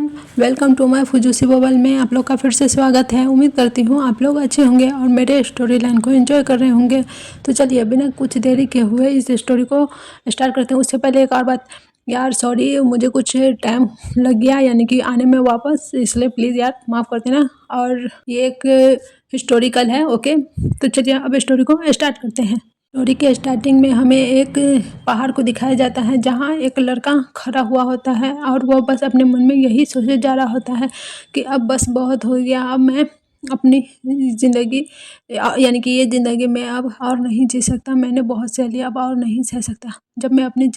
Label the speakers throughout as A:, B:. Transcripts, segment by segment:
A: Everyone, welcome to my फुजूसी bubble में आप लोग का फिर से स्वागत है। उम्मीद करती हूँ आप लोग अच्छे होंगे और मेरे स्टोरी लाइन को एंजॉय कर रहे होंगे। तो चलिए बिना कुछ देरी के हुए इस स्टोरी को स्टार्ट करते हैं। उससे पहले एक और बात, यार सॉरी मुझे कुछ टाइम लग गया यानी कि आने में वापस, इसलिए प्लीज़ यार माफ़ कर देना। और ये एक हिस्टोरिकल है, ओके। तो चलिए अब स्टोरी को स्टार्ट करते हैं। स्टोरी के स्टार्टिंग में हमें एक पहाड़ को दिखाया जाता है जहाँ एक लड़का खड़ा हुआ होता है और वह बस अपने मन में यही सोचे जा रहा होता है कि अब बस बहुत हो गया, अब मैं अपनी ज़िंदगी यानी कि ये ज़िंदगी में अब और नहीं जी सकता, मैंने बहुत सह लिया, अब और नहीं सह सकता। जब मैं अपनी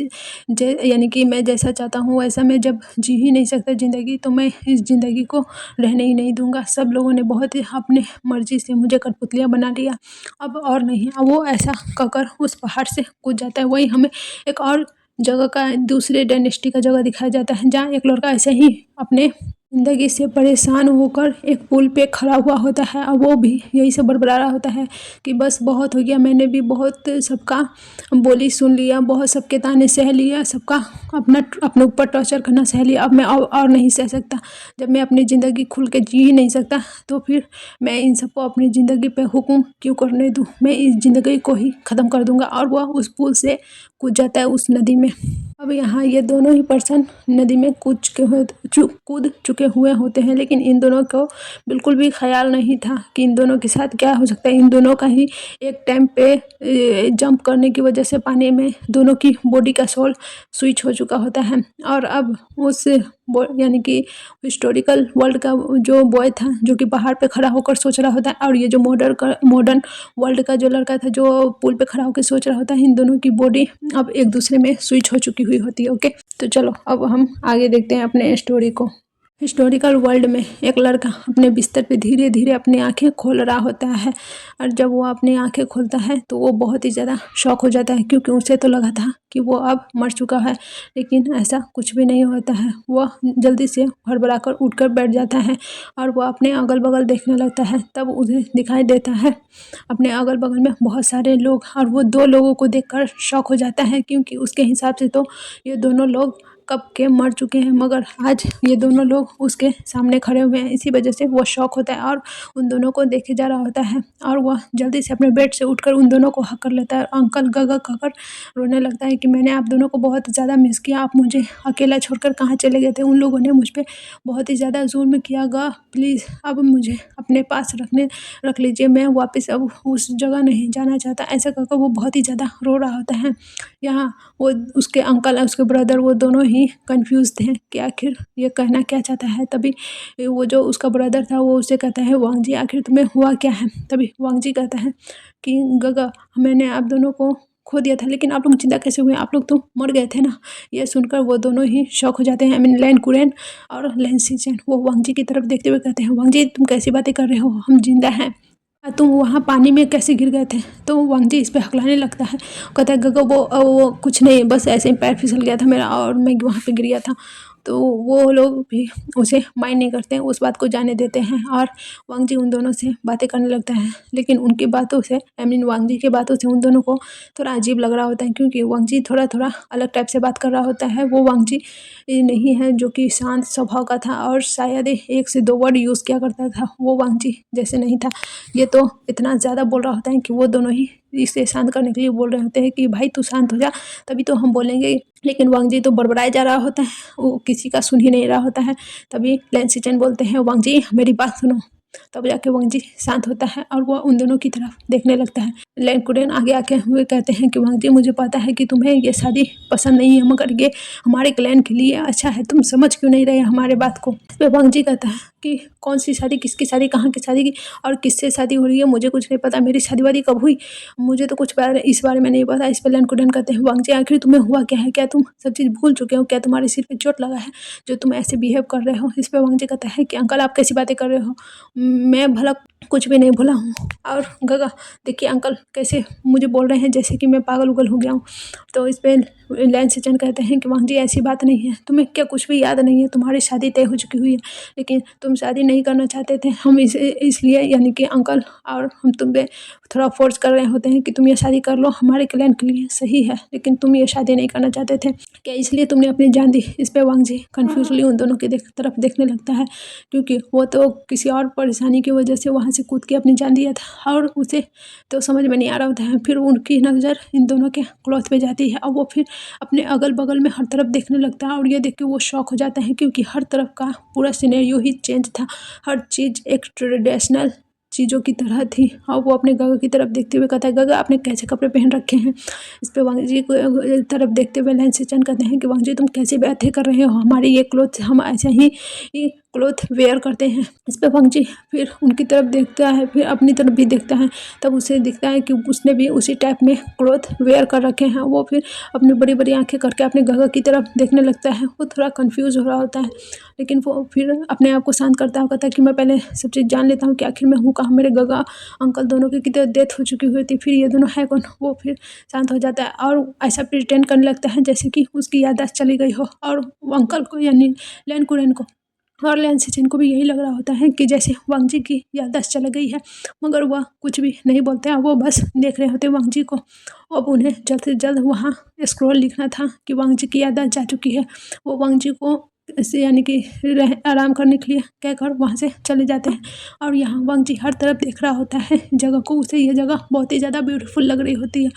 A: यानी कि मैं जैसा चाहता हूँ वैसा मैं जब जी ही नहीं सकता ज़िंदगी, तो मैं इस ज़िंदगी को रहने ही नहीं दूंगा। सब लोगों ने बहुत ही अपने मर्जी से मुझे कठपुतलियाँ बना लिया, अब और नहीं। अब वो ऐसा कहकर उस पहाड़ से कूद जाता है। वही हमें एक और जगह का, दूसरे डायनेस्टी का जगह दिखाया जाता है जहाँ एक लड़का ऐसे ही अपने ज़िंदगी से परेशान होकर एक पुल पे खड़ा हुआ होता है और वो भी यही से बड़बड़ा रहा होता है कि बस बहुत हो गया, मैंने भी बहुत सबका बोली सुन लिया, बहुत सबके ताने सह लिया, सबका अपने ऊपर टॉर्चर करना सह लिया, अब मैं और नहीं सह सकता। जब मैं अपनी ज़िंदगी खुल के जी ही नहीं सकता तो फिर मैं इन सबको अपनी ज़िंदगी पे हुक्म क्यों करने दूँ, मैं इस ज़िंदगी को ही ख़त्म कर दूँगा। और वह उस पुल से कूद जाता है उस नदी में। अब यहाँ ये दोनों ही पर्सन नदी में कूद चुके हुए होते हैं, लेकिन इन दोनों को बिल्कुल भी ख्याल नहीं था कि इन दोनों के साथ क्या हो सकता है। इन दोनों का ही एक टाइम पे जंप करने की वजह से पानी में दोनों की बॉडी का सोल स्विच हो चुका होता है। और अब उस यानी कि हिस्टोरिकल वर्ल्ड का जो बॉय था जो कि पहाड़ पे खड़ा होकर सोच रहा होता है, और ये जो मॉडर्न वर्ल्ड का जो लड़का था जो पुल पे खड़ा होकर सोच रहा होता है, इन दोनों की बॉडी अब एक दूसरे में स्विच हो चुकी हुई होती है, ओके। तो चलो अब हम आगे देखते हैं अपने स्टोरी को। हिस्टोरिकल वर्ल्ड में एक लड़का अपने बिस्तर पे धीरे धीरे अपनी आंखें खोल रहा होता है, और जब वो अपनी आंखें खोलता है तो वो बहुत ही ज़्यादा शॉक हो जाता है, क्योंकि उसे तो लगा था कि वो अब मर चुका है, लेकिन ऐसा कुछ भी नहीं होता है। वह जल्दी से हड़बड़ा कर उठकर बैठ जाता है और वह अपने अगल बगल देखने लगता है। तब उसे दिखाई देता है अपने अगल बगल में बहुत सारे लोग, और वो दो लोगों को देखकर शॉक हो जाता है, क्योंकि उसके हिसाब से तो ये दोनों लोग कब के मर चुके हैं, मगर आज ये दोनों लोग उसके सामने खड़े हुए हैं। इसी वजह से वो शॉक होता है और उन दोनों को देखे जा रहा होता है, और वह जल्दी से अपने बेड से उठकर उन दोनों को हक कर लेता है। अंकल गगा कहकर रोने लगता है कि मैंने आप दोनों को बहुत ज़्यादा मिस किया, आप मुझे अकेला छोड़कर कहाँ चले गए थे, उन लोगों ने मुझ पर बहुत ही ज़्यादा जुल्म किया गा, प्लीज़ अब मुझे अपने पास रख लीजिए, मैं वापस अब उस जगह नहीं जाना चाहता। ऐसा कहकर वो बहुत ही ज़्यादा रो रहा होता है। यहाँ वो उसके अंकल और उसके ब्रदर वो दोनों ही कंफ्यूज थे कि आखिर ये कहना क्या चाहता है। तभी वो जो उसका ब्रदर था वो उसे कहता है, वांग जी आखिर तुम्हें हुआ क्या है। तभी वांग जी कहता है कि गगा मैंने आप दोनों को खो दिया था, लेकिन आप लोग जिंदा कैसे हुए, आप लोग तो मर गए थे ना। ये सुनकर वो दोनों ही शौक हो जाते हैं। आई मीन लैन कुरेन और लैन सीचेन वो वांग जी की तरफ देखते हुए कहते हैं, वांग जी तुम कैसी बातें कर रहे हो, हम जिंदा हैं, तुम वहाँ पानी में कैसे गिर गए थे। तो वांग जी इस पे हकलाने लगता है, कहता है गगा वो कुछ नहीं, बस ऐसे ही पैर फिसल गया था मेरा और मैं वहाँ पे गिर गया था। तो वो लोग भी उसे माइंड नहीं करते हैं, उस बात को जाने देते हैं, और वांग जी उन दोनों से बातें करने लगता है। लेकिन उनकी बातों से आई मीन वांग जी की बातों से उन दोनों को थोड़ा अजीब लग रहा होता है, क्योंकि वांग जी थोड़ा थोड़ा अलग टाइप से बात कर रहा होता है। वो वांग जी नहीं है जो कि शांत स्वभाव का था, और शायद 1 से 2 वर्ड यूज़ किया करता था, वो वांग जी जैसे नहीं था। ये तो इतना ज़्यादा बोल रहा होता है कि वो दोनों ही इसे शांत करने के लिए बोल रहे होते हैं कि भाई तू शांत हो जा, तभी तो हम बोलेंगे। लेकिन वांग जी तो बड़बड़ाए जा रहा होता है, वो किसी का सुन ही नहीं रहा होता है। तभी लैन सिचन बोलते हैं, वांग जी मेरी बात सुनो। तब जाके वांग जी शांत होता है और वह उन दोनों की तरफ देखने लगता है। लैन कुरेन आगे आके हुए कहते हैं कि वांग जी मुझे पता है कि तुम्हें ये शादी पसंद नहीं है, मगर ये हमारे क्लैन के लिए अच्छा है, तुम समझ क्यों नहीं रहे हमारे बात को। इस पे वांग जी कहता है कि कौन सी शादी, किसकी शादी, कहाँ की शादी की और किससे शादी हो रही है, मुझे कुछ नहीं पता, मेरी शादी वादी कब हुई मुझे तो कुछ इस बारे में नहीं पता। इस पर लैन कुरेन कहते हैं, वांग जी आखिर तुम्हें हुआ क्या है, क्या तुम सब चीज़ भूल चुके हो, क्या तुम्हारे सिर पे चोट लगा है जो तुम ऐसे बिहेव कर रहे हो। इस पर वांग जी कहता है कि अंकल आप कैसी बातें कर रहे हो, मैं भला कुछ भी नहीं भूला हूँ। और गगा देखिए अंकल कैसे मुझे बोल रहे हैं जैसे कि मैं पागल उगल हो गया हूँ। तो इस पे लैन सेचन कहते हैं कि वांग जी ऐसी बात नहीं है, तुम्हें क्या कुछ भी याद नहीं है, तुम्हारी शादी तय हो चुकी हुई है, लेकिन तुम शादी नहीं करना चाहते थे। हम इसलिए यानी कि अंकल और हम तुम्हें थोड़ा फोर्स कर रहे होते हैं कि तुम ये शादी कर लो, हमारे कल्याण के लिए सही है, लेकिन तुम ये शादी नहीं करना चाहते थे, क्या इसलिए तुमने अपनी जान दी। इस पे वांग जी कन्फ्यूजली उन दोनों की तरफ देखने लगता है, क्योंकि वो तो किसी और परेशानी की वजह से वहाँ से कूद के अपनी जान दिया था और उसे तो समझ में नहीं आ रहा होता है। फिर उनकी नज़र इन दोनों के क्लॉथ पे जाती है और वो फिर अपने अगल बगल में हर तरफ देखने लगता है, और ये देख के वो शॉक हो जाता है, क्योंकि हर तरफ का पूरा सिनेरियो ही चेंज था। हर चीज़ एक ट्रेडिशनल चीज़ों की तरह थी। और वो अपने गगा की तरफ देखते हुए कहता है, गगा आपने कैसे कपड़े पहन रखे हैं। इस पे वांग जी को तरफ देखते हुए लैन सेचन कहते हैं कि वांग जी तुम कैसे बातें कर रहे हो, हमारी ये क्लोथ हम ऐसे ही क्लोथ वेयर करते हैं। इस पे वांग जी फिर उनकी तरफ देखता है, फिर अपनी तरफ भी देखता है, तब उसे दिखता है कि उसने भी उसी टाइप में क्लोथ वेयर कर रखे हैं। वो फिर अपनी बड़ी बड़ी आंखें करके अपने गगा की तरफ देखने लगता है। वो थोड़ा कंफ्यूज हो रहा होता है, लेकिन वो फिर अपने आप को शांत करता हुआ कहता है कि मैं पहले सब चीज़ जान लेता हूँ कि आखिर मैं हूँ कहाँ। मेरे गगा अंकल दोनों की कितनी डेथ हो चुकी हुई थी, फिर ये दोनों है कौन। वो फिर शांत हो जाता है और ऐसा प्रिटेंड करने लगता है जैसे कि उसकी याददाश्त चली गई हो, और वो अंकल को यानी लैन कुरेन को और लैन सेचन को भी यही लग रहा होता है कि जैसे वांग जी की याददाश्त चली गई है, मगर वह कुछ भी नहीं बोलते हैं। वो बस देख रहे होते हैं वांग जी को। अब उन्हें जल्द से जल्द वहाँ स्क्रॉल लिखना था कि वांग जी की याददाश्त जा चुकी है। वो वांग जी को ऐसे यानी कि आराम करने के लिए कहकर वहाँ से चले जाते हैं। और यहाँ वांग जी हर तरफ देख रहा होता है जगह को, उसे यह जगह बहुत ही ज़्यादा ब्यूटीफुल लग रही होती है।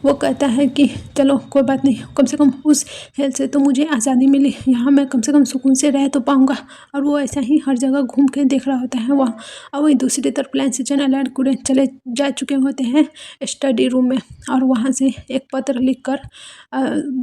A: वो कहता है कि चलो कोई बात नहीं, कम से कम उस हेल्थ से तो मुझे आज़ादी मिली, यहाँ मैं कम से कम सुकून से रह तो पाऊँगा। और वो ऐसा ही हर जगह घूम के देख रहा होता है वहाँ। और वहीं दूसरी तरफ लैन सेचन और लैन कुरेन चले जा चुके होते हैं स्टडी रूम में, और वहाँ से एक पत्र लिखकर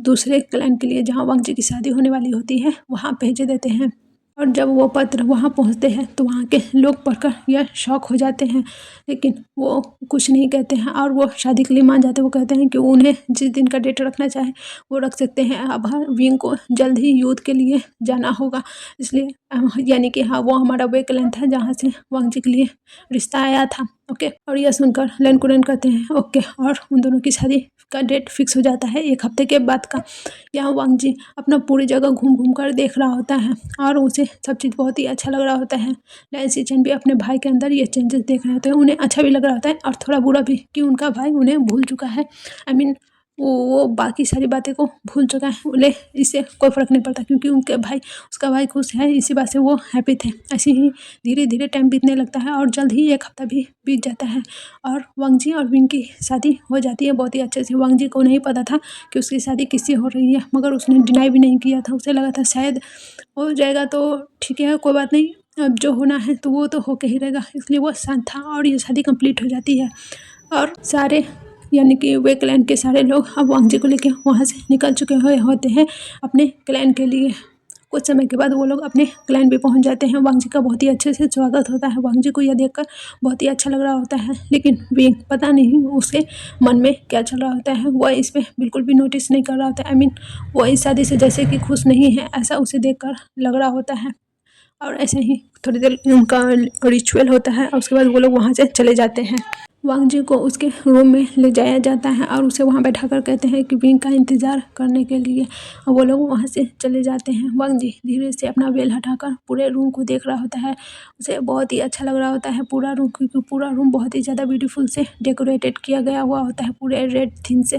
A: दूसरे क्लैन के लिए जहाँ वांग जी की शादी होने वाली होती है वहाँ भेज देते हैं। और जब वो पत्र वहाँ पहुँचते हैं तो वहाँ के लोग पढ़कर यह शॉक हो जाते हैं, लेकिन वो कुछ नहीं कहते हैं और वो शादी के लिए मान जाते हैं। वो कहते हैं कि उन्हें जिस दिन का डेट रखना चाहे वो रख सकते हैं। अब विंग को जल्द ही युद्ध के लिए जाना होगा, इसलिए यानी कि हाँ वो हमारा वे क्लैन था जहाँ से वांग जी के लिए रिश्ता आया था। ओके, और यह सुनकर लैन कुरेन कहते हैं ओके, और उन दोनों की शादी का डेट फिक्स हो जाता है 1 हफ्ते के बाद का। यहाँ वांग जी अपना पूरी जगह घूम घूम कर देख रहा होता है और उसे सब चीज़ बहुत ही अच्छा लग रहा होता है। लैन सेचन भी अपने भाई के अंदर ये चेंजेस देख रहे होते हैं। उन्हें अच्छा भी लग रहा होता है और थोड़ा बुरा भी कि उनका भाई उन्हें भूल चुका है। आई मीन वो बाकी सारी बातें को भूल चुका है। उन्हें इससे कोई फ़र्क नहीं पड़ता, क्योंकि उसका भाई खुश है, इसी बात से वो हैप्पी थे। ऐसे ही धीरे धीरे टाइम बीतने लगता है और जल्द ही 1 हफ्ता भी बीत जाता है और वांग जी और विंग की शादी हो जाती है बहुत ही अच्छे से। वांग जी को नहीं पता था कि उसकी शादी किससे हो रही है, मगर उसने डिनाई भी नहीं किया था। उसे लगा था शायद हो जाएगा तो ठीक है, कोई बात नहीं, अब जो होना है तो वो तो होके ही रहेगा, इसलिए वो शांत था और ये शादी कंप्लीट हो जाती है। और सारे यानी कि वे क्लैन के सारे लोग अब वांग जी को लेके वहाँ से निकल चुके हुए होते हैं अपने क्लैन के लिए। कुछ समय के बाद वो लोग अपने क्लैन पे पहुँच जाते हैं। वांग जी का बहुत ही अच्छे से स्वागत होता है। वांग जी को यह देखकर बहुत ही अच्छा लग रहा होता है, लेकिन विंग पता नहीं उसके मन में क्या चल रहा होता है। वह इस पर बिल्कुल भी नोटिस नहीं कर रहा होता है। आई मीन वो इस शादी से जैसे कि खुश नहीं है, ऐसा उसे देखकर लग रहा होता है। और ऐसे ही थोड़ी देर उनका रिचुअल होता है और उसके बाद वो लोग वहाँ से चले जाते हैं। वांग जी को उसके रूम में ले जाया जाता है और उसे वहाँ बैठाकर कहते हैं कि विंग का इंतज़ार करने के लिए, और वो लोग वहाँ से चले जाते हैं। वांग जी धीरे से अपना वेल हटाकर पूरे रूम को देख रहा होता है। उसे बहुत ही अच्छा लग रहा होता है पूरा रूम, क्योंकि पूरा रूम बहुत ही ज़्यादा ब्यूटीफुल से डेकोरेटेड किया गया हुआ होता है पूरे रेड थीम से।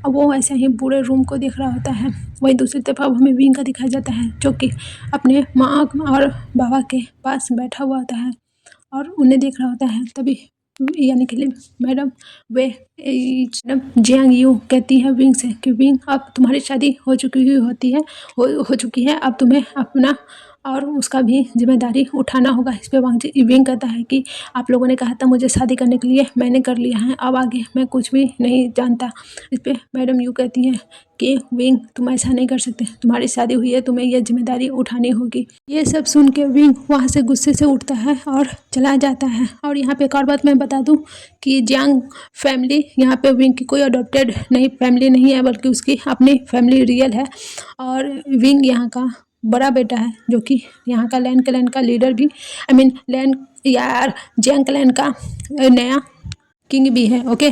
A: और वो ऐसे ही पूरे रूम को देख रहा होता है। वहीं दूसरी तरफ अब हमें विंग का दिखाया जाता है, जो कि अपने माँ और बाबा के पास बैठा हुआ होता है और उन्हें देख रहा होता है। तभी यानी कि मैडम जियांग यू कहती है विंग से कि विंग अब तुम्हारी शादी हो चुकी है, अब तुम्हें अपना और उसका भी जिम्मेदारी उठाना होगा। इस पे विंग कहता है कि आप लोगों ने कहा था मुझे शादी करने के लिए, मैंने कर लिया है, अब आगे मैं कुछ भी नहीं जानता। इस पे मैडम यू कहती हैं कि विंग तुम ऐसा नहीं कर सकते, तुम्हारी शादी हुई है, तुम्हें यह जिम्मेदारी उठानी होगी। ये सब सुन के विंग वहाँ से गुस्से से उठता है और चला जाता है। और यहाँ पे एक और बात मैं बता दूँ कि जियांग फैमिली यहाँ पे विंग की कोई अडॉप्टेड नहीं फैमिली नहीं है, बल्कि उसकी अपनी फैमिली रियल है। और विंग यहाँ का बड़ा बेटा है, जो कि यहाँ का लैन क्लैन का लीडर भी, आई मीन लैन यार जियांग क्लैन का नया किंग भी है। ओके,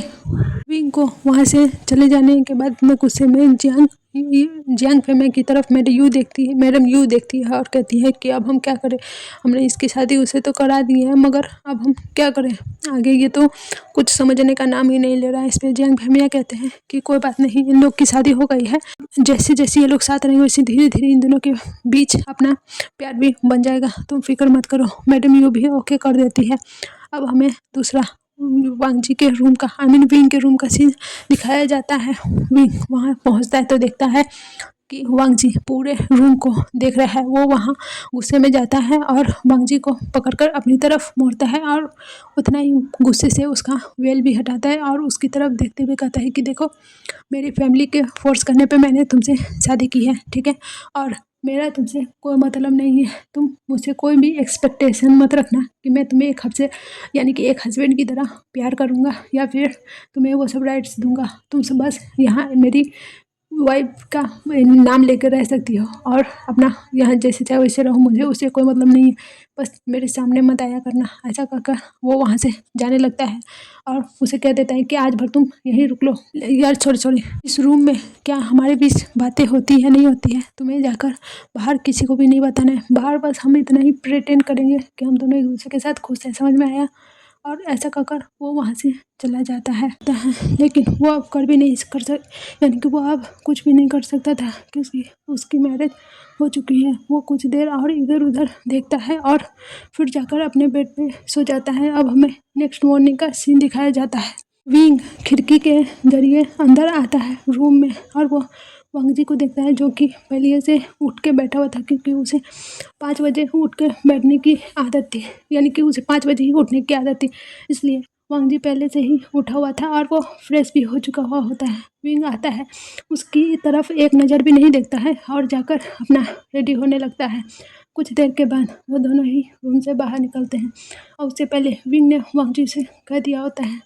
A: विंग को वहाँ से चले जाने के बाद मैं गुस्से में जियांग फेमे की तरफ मैडम यू देखती है और कहती है कि अब हम क्या करें, हमने इसकी शादी उसे तो करा दी है, मगर अब हम क्या करें आगे, ये तो कुछ समझने का नाम ही नहीं ले रहा है। इस पर जियांग फेमिया कहते हैं कि कोई बात नहीं, इन लोग की शादी हो गई है, जैसे जैसे ये लोग साथ रहेंगे वैसे धीरे धीरे इन दोनों के बीच अपना प्यार भी बन जाएगा, तुम फिक्र मत करो। मैडम यू भी ओके कर देती है। अब हमें दूसरा वांग जी के रूम का, आई मीन विंग के रूम का सीन दिखाया जाता है। विंग वहाँ पहुँचता है तो देखता है कि वांग जी पूरे रूम को देख रहा है। वो वहाँ गुस्से में जाता है और वांग जी को पकड़कर अपनी तरफ मोड़ता है और उतना ही गुस्से से उसका वेल भी हटाता है और उसकी तरफ देखते हुए कहता है कि देखो, मेरी फैमिली के फोर्स करने पे मैंने तुमसे शादी की है, ठीक है, और मेरा तुमसे कोई मतलब नहीं है। तुम मुझसे कोई भी एक्सपेक्टेशन मत रखना कि मैं तुम्हें एक हफ्ते यानी कि एक हस्बैंड की तरह प्यार करूँगा या फिर तुम्हें वो सब राइट्स दूंगा। तुम सब बस यहाँ मेरी वाइफ का नाम लेकर रह सकती हो और अपना यहाँ जैसे चाहे वैसे रहो, मुझे उससे कोई मतलब नहीं है, बस मेरे सामने मत आया करना। ऐसा कहकर वो वहाँ से जाने लगता है और उसे कह देता है कि आज भर तुम यहीं रुक लो। यार सॉरी, इस रूम में क्या हमारे बीच बातें होती है नहीं होती है, तुम्हें जाकर बाहर किसी को भी नहीं बताना है। बाहर बस हम इतना ही प्रिटेंड करेंगे कि हम दोनों एक दूसरे के साथ खुश हैं, समझ में आया? और ऐसा कहकर वो वहाँ से चला जाता है। लेकिन वो अब कर भी नहीं कर सक यानी कि वो अब कुछ भी नहीं कर सकता था क्योंकि उसकी मैरिज हो चुकी है। वो कुछ देर और इधर उधर देखता है और फिर जाकर अपने बेड पे सो जाता है। अब हमें नेक्स्ट मॉर्निंग का सीन दिखाया जाता है। विंग खिड़की के जरिए अंदर आता है रूम में और वो वांग जी को देखता है, जो कि पहले से उठ के बैठा हुआ था क्योंकि उसे 5 बजे उठ के बैठने की आदत थी, यानी कि उसे 5 बजे ही उठने की आदत थी, इसलिए वांग जी पहले से ही उठा हुआ था और वो फ्रेश भी हो चुका हुआ होता है। विंग आता है, उसकी तरफ एक नज़र भी नहीं देखता है और जाकर अपना रेडी होने लगता है। कुछ देर के बाद वो दोनों ही रूम से बाहर निकलते हैं और उससे पहले विंग ने वांग जी से कह दिया होता है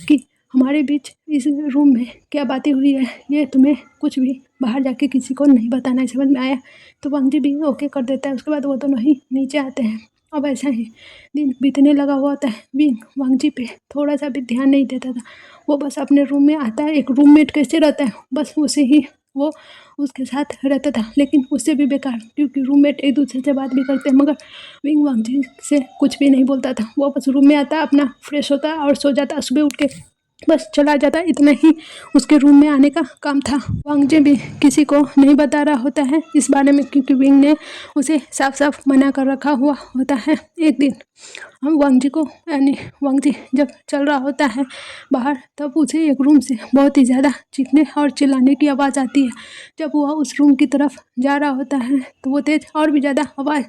A: कि हमारे बीच इस रूम में क्या बातें हुई है ये तुम्हें कुछ भी बाहर जाके किसी को नहीं बताना है, समझ में आया? तो वांग जी भी ओके कर देता है। उसके बाद वो दोनों ही नीचे आते हैं। अब ऐसा ही दिन बीतने लगा हुआ होता है। विंग वांग जी पे थोड़ा सा भी ध्यान नहीं देता था। वो बस अपने रूम में आता है, एक रूममेट कैसे रहता है बस उसे ही वो उसके साथ रहता था, लेकिन उससे भी बेकार क्योंकि रूममेट एक दूसरे से बात भी करते हैं, मगर विंग वांग जी से कुछ भी नहीं बोलता था। वो बस रूम में आता, अपना फ्रेश होता और सो जाता, सुबह उठ के बस चला जाता। इतना ही उसके रूम में आने का काम था। वांग जी भी किसी को नहीं बता रहा होता है इस बारे में क्योंकि विंग ने उसे साफ साफ मना कर रखा हुआ होता है। एक दिन हम वांग जी को यानी वांग जी जब चल रहा होता है बाहर, तब उसे एक रूम से बहुत ही ज़्यादा चीखने और चिल्लाने की आवाज़ आती है। जब वह उस रूम की तरफ जा रहा होता है तो वो तेज़ और भी ज़्यादा आवाज़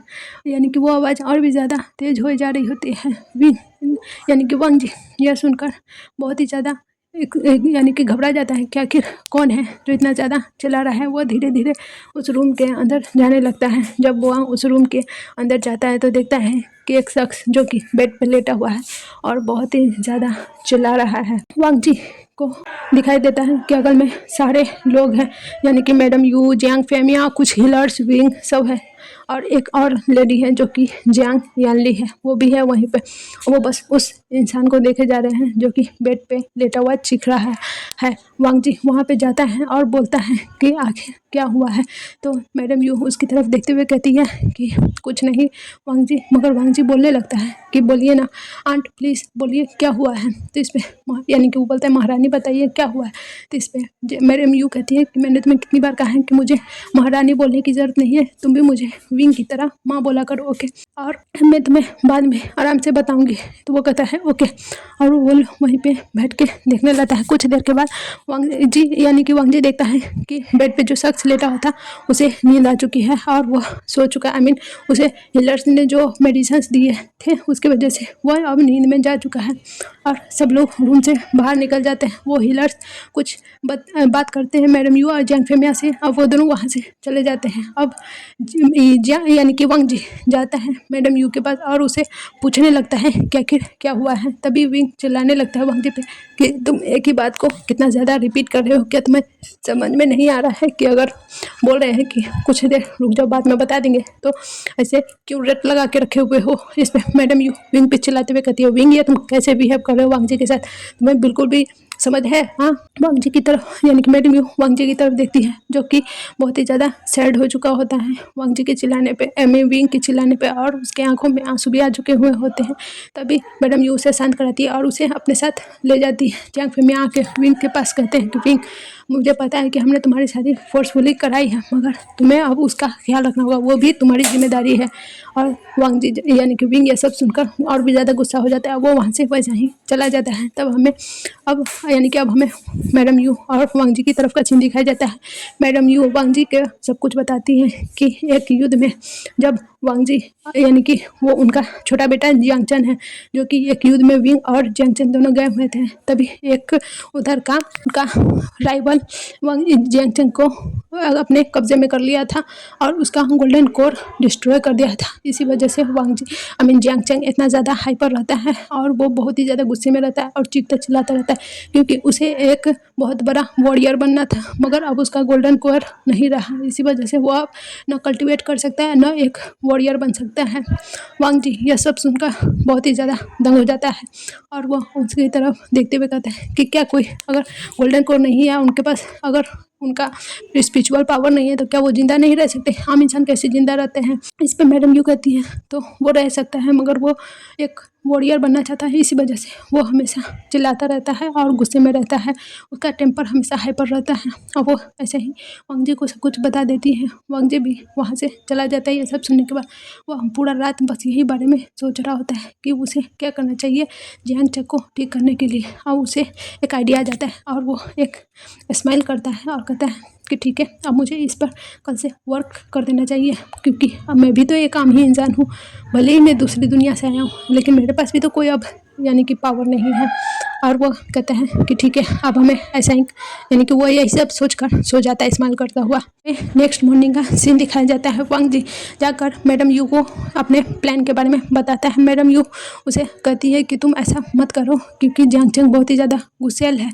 A: यानी कि वो आवाज़ और भी ज़्यादा तेज़ हो जा रही होती है। विंग यानी कि वांग जी यह सुनकर बहुत ही ज़्यादा यानी कि घबरा जाता है कि आखिर कौन है जो इतना ज़्यादा चिल्ला रहा है। वो धीरे धीरे उस रूम के अंदर जाने लगता है। जब वो उस रूम के अंदर जाता है तो देखता है कि एक शख्स जो कि बेड पर लेटा हुआ है और बहुत ही ज़्यादा चिल्ला रहा है। वांग जी को दिखाई देता है कि अगल में सारे लोग हैं, यानी कि मैडम यू, जियांग फेमिया, कुछ हीलर्स, विंग सब है और एक और लेडी है जो कि जियांग यानली है, वो भी है वहीं पे। वो बस उस इंसान को देखे जा रहे हैं जो कि बेड पे लेटा हुआ चीख रहा है। वांग जी वहाँ पे जाता है और बोलता है कि आखिर क्या हुआ है। तो मैडम यू उसकी तरफ देखते हुए कहती है कि कुछ नहीं वांग जी, मगर वांग जी बोलने लगता है कि बोलिए ना आंट, प्लीज़ बोलिए क्या हुआ है। तो इस पर यानी कि वो बोलता है महारानी बताइए क्या हुआ है। तो इस पर मैडम यू कहती है कि मैंने तुम्हें कितनी बार कहा है कि मुझे महारानी बोलने की ज़रूरत नहीं है, तुम भी मुझे विंग की तरह माँ बोला करो, ओके, और मैं तुम्हें बाद में आराम से बताऊंगी। तो वो कहता है ओके, और वो वहीं पे बैठ के देखने लगता है। कुछ देर के बाद वांग जी यानी कि वांग जी देखता है कि बेड पे जो शख्स लेटा हुआ था उसे नींद आ चुकी है और वह सो चुका है। आई मीन उसे हीलर्स ने जो मेडिसिन्स दिए थे उसकी वजह से वह अब नींद में जा चुका है और सब लोग रूम से बाहर निकल जाते हैं। वो हीलर्स कुछ बात करते हैं मैडम यू और जियांग फेमिया से, अब वो दोनों वहाँ से चले जाते हैं। अब यानी कि वांग जी जाता है मैडम यू के पास और उसे पूछने लगता है कि आखिर क्या हुआ है। तभी विंग चिल्लाने लगता है वांग जी पे कि तुम एक ही बात को कितना ज़्यादा बार रिपीट कर रहे हो? क्या तुम्हें समझ में नहीं आ रहा है कि अगर बोल रहे हैं कि कुछ देर रुक जाओ बाद में बता देंगे, तो ऐसे क्यों रट लगा के रखे हुए हो? इस पे मैडम यू विंग पे चिल्लाते हुए कहती है, विंग ये तुम कैसे बिहेव कर रहे हो वांग जी के साथ? तुम्हें बिल्कुल भी समझ है? हाँ। वांग जी की तरफ यानी कि मैडम यू वांग जी की तरफ देखती है, जो कि बहुत ही ज़्यादा सैड हो चुका होता है वांग जी के चिल्लाने पे, विंग के चिल्लाने पे, और उसके आंखों में आंसू भी आ चुके हुए होते हैं। तभी मैडम यू उसे शांत कराती है और उसे अपने साथ ले जाती है। जहाँ फिर में आके विंग के पास कहते हैं कि विंग, मुझे पता है कि हमने तुम्हारी शादी फोर्सफुली कराई है, मगर तुम्हें अब उसका ख्याल रखना होगा, वो भी तुम्हारी जिम्मेदारी है। और वांग जी यानी कि विंग ये सब सुनकर और भी ज़्यादा गुस्सा हो जाता है, वो वहाँ से वैसा ही चला जाता है। तब हमें अब यानी कि अब हमें मैडम यू और वांग जी की तरफ का सीन दिखाया जाता है। मैडम यू वांग जी के सब कुछ बताती हैं कि एक युद्ध में जब वांग जी यानी कि वो उनका छोटा बेटा जियांग चन है, जो कि एक युद्ध में विंग और जियांग चन दोनों गए हुए थे, तभी एक उधर का उनका राइवल वांग जियांग चन को अपने कब्जे में कर लिया था और उसका गोल्डन कोर डिस्ट्रॉय कर दिया था। इसी वजह से वांग जी जियांग चन इतना ज़्यादा हाइपर रहता है और वो बहुत ही ज़्यादा गुस्से में रहता है और चीखता चिल्लाता रहता है, क्योंकि उसे एक बहुत बड़ा वॉरियर बनना था, मगर अब उसका गोल्डन कोर नहीं रहा। इसी वजह से वो अब न कल्टिवेट कर सकता है, न एक वॉरियर बन सकता है। वांग जी यह सब सुनकर बहुत ही ज़्यादा दंग हो जाता है और वो उसकी तरफ देखते हुए कहता है कि क्या कोई अगर गोल्डन कोर नहीं है उनके पास, अगर उनका स्पिरिचुअल पावर नहीं है, तो क्या वो जिंदा नहीं रह सकते? आम इंसान कैसे जिंदा रहते हैं? इस पे मैडम यू कहती हैं तो वो रह सकता है, मगर वो एक वॉरियर बनना चाहता है, इसी वजह से वो हमेशा चिल्लाता रहता है और गुस्से में रहता है, उसका टेम्पर हमेशा हाइपर रहता है। और वो ऐसे ही वांग जी को सब कुछ बता देती है। वांग जी भी वहाँ से चला जाता है। ये सब सुनने के बाद वो पूरा रात बस यही बारे में सोच रहा होता है कि उसे क्या करना चाहिए जियांग चक को ठीक करने के लिए। और उसे एक आइडिया आ जाता है और वो एक स्माइल करता है और कहता है कि ठीक है, अब मुझे इस पर कल से वर्क कर देना चाहिए, क्योंकि अब मैं भी तो एक आम ही इंसान हूँ, भले ही मैं दूसरी दुनिया से आया हूँ, लेकिन मेरे पास भी तो कोई अब यानी कि पावर नहीं है। और वो कहते हैं कि ठीक है, अब हमें ऐसा ही यानी कि वो यही सब सोच कर सो जाता है स्माइल करता हुआ। नेक्स्ट मॉर्निंग का सीन दिखाया जाता है। वांग जी जाकर मैडम यू को अपने प्लान के बारे में बताता है। मैडम यू उसे कहती है कि तुम ऐसा मत करो, क्योंकि जियांग चंग बहुत ही ज़्यादा गुस्सैल है।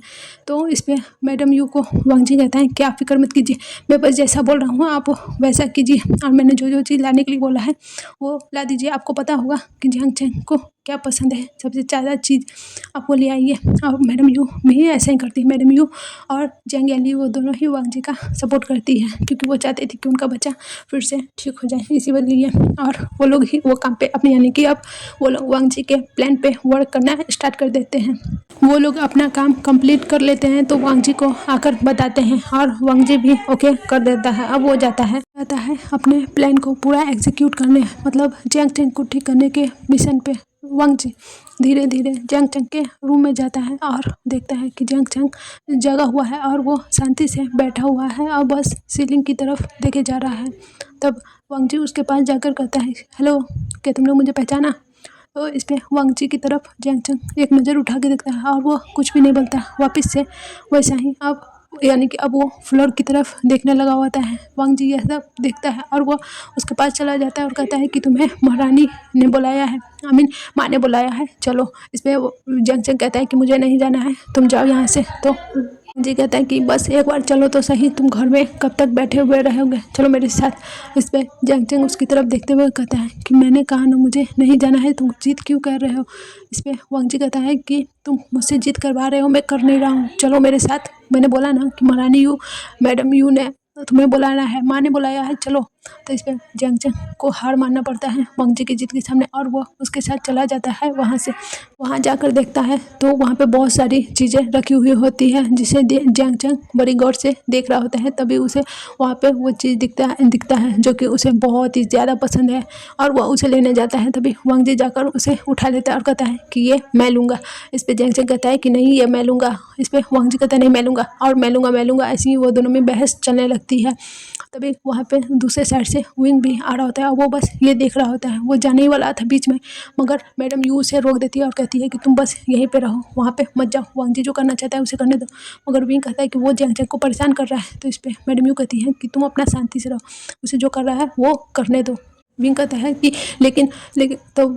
A: तो इस पर मैडम यू को वांग जी कहता है कि आप फिक्र मत कीजिए, मैं बस जैसा बोल रहा हूँ आप वैसा कीजिए, और मैंने जो जो चीज़ लाने के लिए बोला है वो ला दीजिए। आपको पता होगा कि जियांग चंग को क्या पसंद है, सबसे ज़्यादा चीज़ आप वो ले आइए। और मैडम यू भी ऐसा ही करती है। मैडम यू और जियांग याली वो दोनों ही वांग जी का सपोर्ट करती है, क्योंकि वो चाहती थी कि उनका बच्चा फिर से ठीक हो जाए, इसी लिए। और वो लोग ही वो काम पे अपने यानी कि अब वो लोग वांग जी के प्लान पे वर्क करना स्टार्ट कर देते हैं। वो लोग अपना काम कंप्लीट कर लेते हैं तो वांग जी को आकर बताते हैं और वांग जी भी ओके कर देता है। अब वो जाता है अपने प्लान को पूरा एग्जीक्यूट करने, मतलब जियांग चंग को ठीक करने के मिशन पे। वांग जी धीरे धीरे जियांग चंग के रूम में जाता है और देखता है कि जियांग चंग जगा हुआ है और वो शांति से बैठा हुआ है और बस सीलिंग की तरफ देखे जा रहा है। तब वांग जी उसके पास जाकर कहता है, हेलो, क्या तुमने मुझे पहचाना? तो इस पे वांग जी की तरफ जियांग चंग एक नज़र उठा के देखता है और वो कुछ भी नहीं बोलता, वापस से वैसा ही अब यानी कि अब वो फ्लोर की तरफ देखने लगा होता है। वांग जी यह सब देखता है और वो उसके पास चला जाता है और कहता है कि तुम्हें महारानी ने बुलाया है, माँ ने बुलाया है, चलो। इस पर जियांग चंग कहता है कि मुझे नहीं जाना है, तुम जाओ यहाँ से। तो जी कहता है कि बस एक बार चलो तो सही, तुम घर में कब तक बैठे हुए रहोगे, चलो मेरे साथ। इस पर जियांग चंग उसकी तरफ देखते हुए कहता है कि मैंने कहा ना मुझे नहीं जाना है, तुम जिद क्यों कर रहे हो? इस पर वांग जी कहता है कि तुम मुझसे जिद करवा रहे हो, मैं कर नहीं रहा हूँ, चलो मेरे साथ। मैंने बोला ना कि महारानी यू मैडम यू ने तुम्हें बुलाना है, माँ ने बुलाया है, चलो। तो इस पर जियांग चंग को हार मानना पड़ता है वांग जी की जिद के सामने और वो उसके साथ चला जाता है वहाँ से। वहाँ जाकर देखता है तो वहाँ पे बहुत सारी चीज़ें रखी हुई होती है, जिसे जियांग चंग बड़ी गौर से देख रहा होता है। तभी उसे वहाँ पे वो चीज़ दिखता है जो कि उसे बहुत ही ज़्यादा पसंद है और वह उसे लेने जाता है। तभी वांग जी जाकर उसे उठा लेता है और कहता है कि ये मैं लूँगा। इस पर जियांग चंग कहता है कि नहीं, ये मैं लूँगा। इस पर वांग जी कहता है नहीं, मैं लूँगा, और मैं लूँगा। ऐसे ही वो दोनों में बहस चलने लगती है। तभी वहाँ पे दूसरे साइड से विंग भी आ रहा होता है और वो बस ये देख रहा होता है। वो जाने ही वाला था बीच में, मगर मैडम यू उसे रोक देती है और कहती है कि तुम बस यहीं पे रहो, वहाँ पे मत जाओ, वांग जी जो करना चाहता है उसे करने दो। मगर विंग कहता है कि वो जियांग चंग को परेशान कर रहा है। तो इस पर मैडम यू कहती है कि तुम अपना शांति से रहो, उसे जो कर रहा है वो करने दो। विंग कहता है कि लेकिन लेकिन तो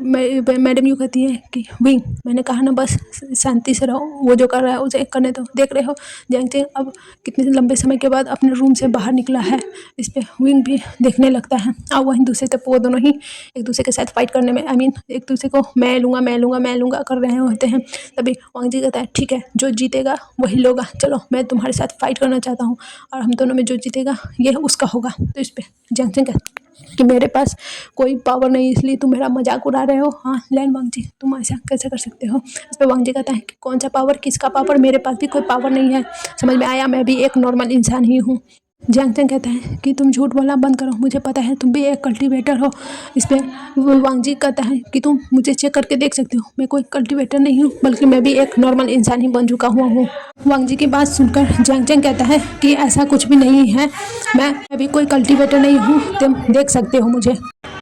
A: मैडम यूँ कहती है कि विंग, मैंने कहा ना बस शांति से रहो, वो जो कर रहा है उसे करने दो। देख रहे हो जैंग चैंग अब कितने लंबे समय के बाद अपने रूम से बाहर निकला है। इस पे विंग भी देखने लगता है और वहीं दूसरे तक वो दोनों ही एक दूसरे के साथ फाइट करने में एक दूसरे को मैं लूँगा कर रहे होते हैं। तभी वांग जी कहता है ठीक है, जो जीतेगा वही लोगा, चलो मैं तुम्हारे साथ फाइट करना चाहता हूँ और हम दोनों में जो जीतेगा ये उसका होगा। तो इस पे जैंग चैंग कहता कि मेरे पास कोई पावर नहीं, इसलिए तुम मेरा मजाक उड़ा रहे हो। हाँ लैन वांग जी, तुम ऐसा कैसे कर सकते हो। इस पर वांग जी कहता है कि कौन सा पावर, किसका पावर, मेरे पास भी कोई पावर नहीं है। समझ में आया, मैं भी एक नॉर्मल इंसान ही हूँ। जियांग चैंग कहता है कि तुम झूठ बोलना बंद करो, मुझे पता है तुम भी एक कल्टीवेटर हो। इस पर वांग जी कहता है कि तुम मुझे चेक करके देख सकते हो, मैं कोई कल्टीवेटर नहीं हूँ, बल्कि मैं भी एक नॉर्मल इंसान ही बन चुका हुआ हूँ। वांग जी की बात सुनकर जियांग चैंग कहता है कि ऐसा कुछ भी नहीं है, मैं भी कोई कल्टीवेटर नहीं हूँ, तुम देख सकते हो मुझे।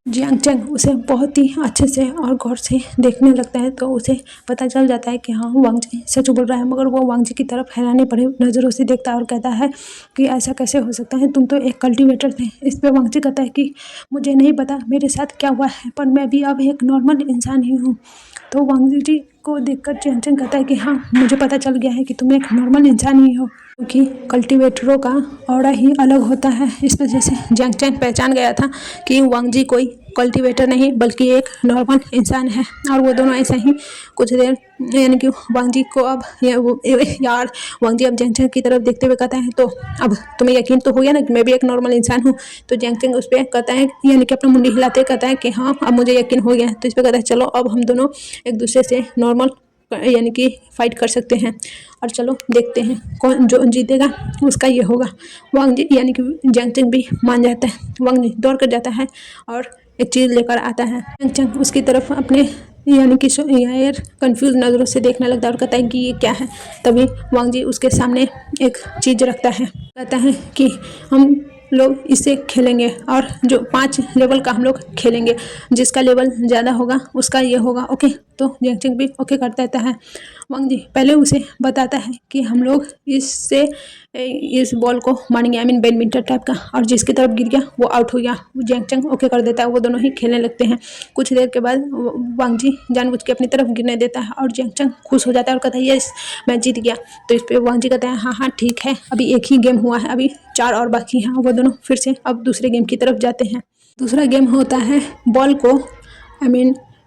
A: जियांग चैंग उसे बहुत ही अच्छे से और गौर से देखने लगता है, तो उसे पता चल जाता है कि हाँ वांग जी सच बोल रहा है। मगर वो वांग जी की तरफ हैरानी भरे नज़रों से देखता है और कहता है कि ऐसा कैसे हो सकता है, तुम तो एक कल्टीवेटर थे। इस पर वांग जी कहता है कि मुझे नहीं पता मेरे साथ क्या हुआ है, पर मैं भी अब एक नॉर्मल इंसान ही हूँ। तो वांग जी को देखकर जियांग चैंग कहता है कि हाँ मुझे पता चल गया है कि तुम एक नॉर्मल इंसान ही हो, क्योंकि कल्टीवेटरों का ऑरा ही अलग होता है। इस वजह से जियांग चैंग पहचान गया था कि वांग जी कोई कल्टीवेटर नहीं बल्कि एक नॉर्मल इंसान है। और वो दोनों ऐसे ही कुछ देर यानी कि वांग जी को अब यार वांग जी अब जियांग चैंग की तरफ देखते हुए कहता है तो अब तुम्हें यकीन तो हो गया ना कि मैं भी एक नॉर्मल इंसान हूँ। तो जियांग चैंग उस पर कहता है यानी कि अपना मुंडी हिलाते कहता है कि हाँ अब मुझे यकीन हो गया है। तो इस पर कहता है चलो अब हम दोनों एक दूसरे से नॉर्मल यानी कि फाइट कर सकते हैं और चलो देखते हैं कौन जो जीतेगा उसका ये होगा। वांग जी यानी कि जियांग चैंग भी मान जाता है। वांग जी दौड़ कर जाता है और एक चीज़ लेकर आता है। जियांग चैंग उसकी तरफ अपने यानी कि यार कंफ्यूज नज़रों से देखने लगता है और कहता है कि ये क्या है। तभी वांग जी उसके सामने एक चीज़ रखता है, कहता है कि हम लोग इससे खेलेंगे और जो 5 लेवल का हम लोग खेलेंगे, जिसका लेवल ज़्यादा होगा उसका ये होगा, ओके। तो जियांग चैंग भी ओके कर देता है। वांग जी पहले उसे बताता है कि हम लोग इससे इस बॉल को मारेंगे, बैडमिंटन टाइप का, और जिसकी तरफ गिर गया वो आउट हो गया। जियांग चैंग ओके कर देता है, वो दोनों ही खेलने लगते हैं। कुछ देर के बाद वांग जी जानबूझ के अपनी तरफ गिरने देता है और जियांग चैंग खुश हो जाता है और कहता है यस मैं जीत गया। तो इस पर वांग जी कहता है हाँ हाँ ठीक है, अभी एक ही गेम हुआ है, अभी 4 और बाकी हैं। वो दोनों फिर से अब दूसरे गेम की तरफ जाते हैं। दूसरा गेम होता है बॉल को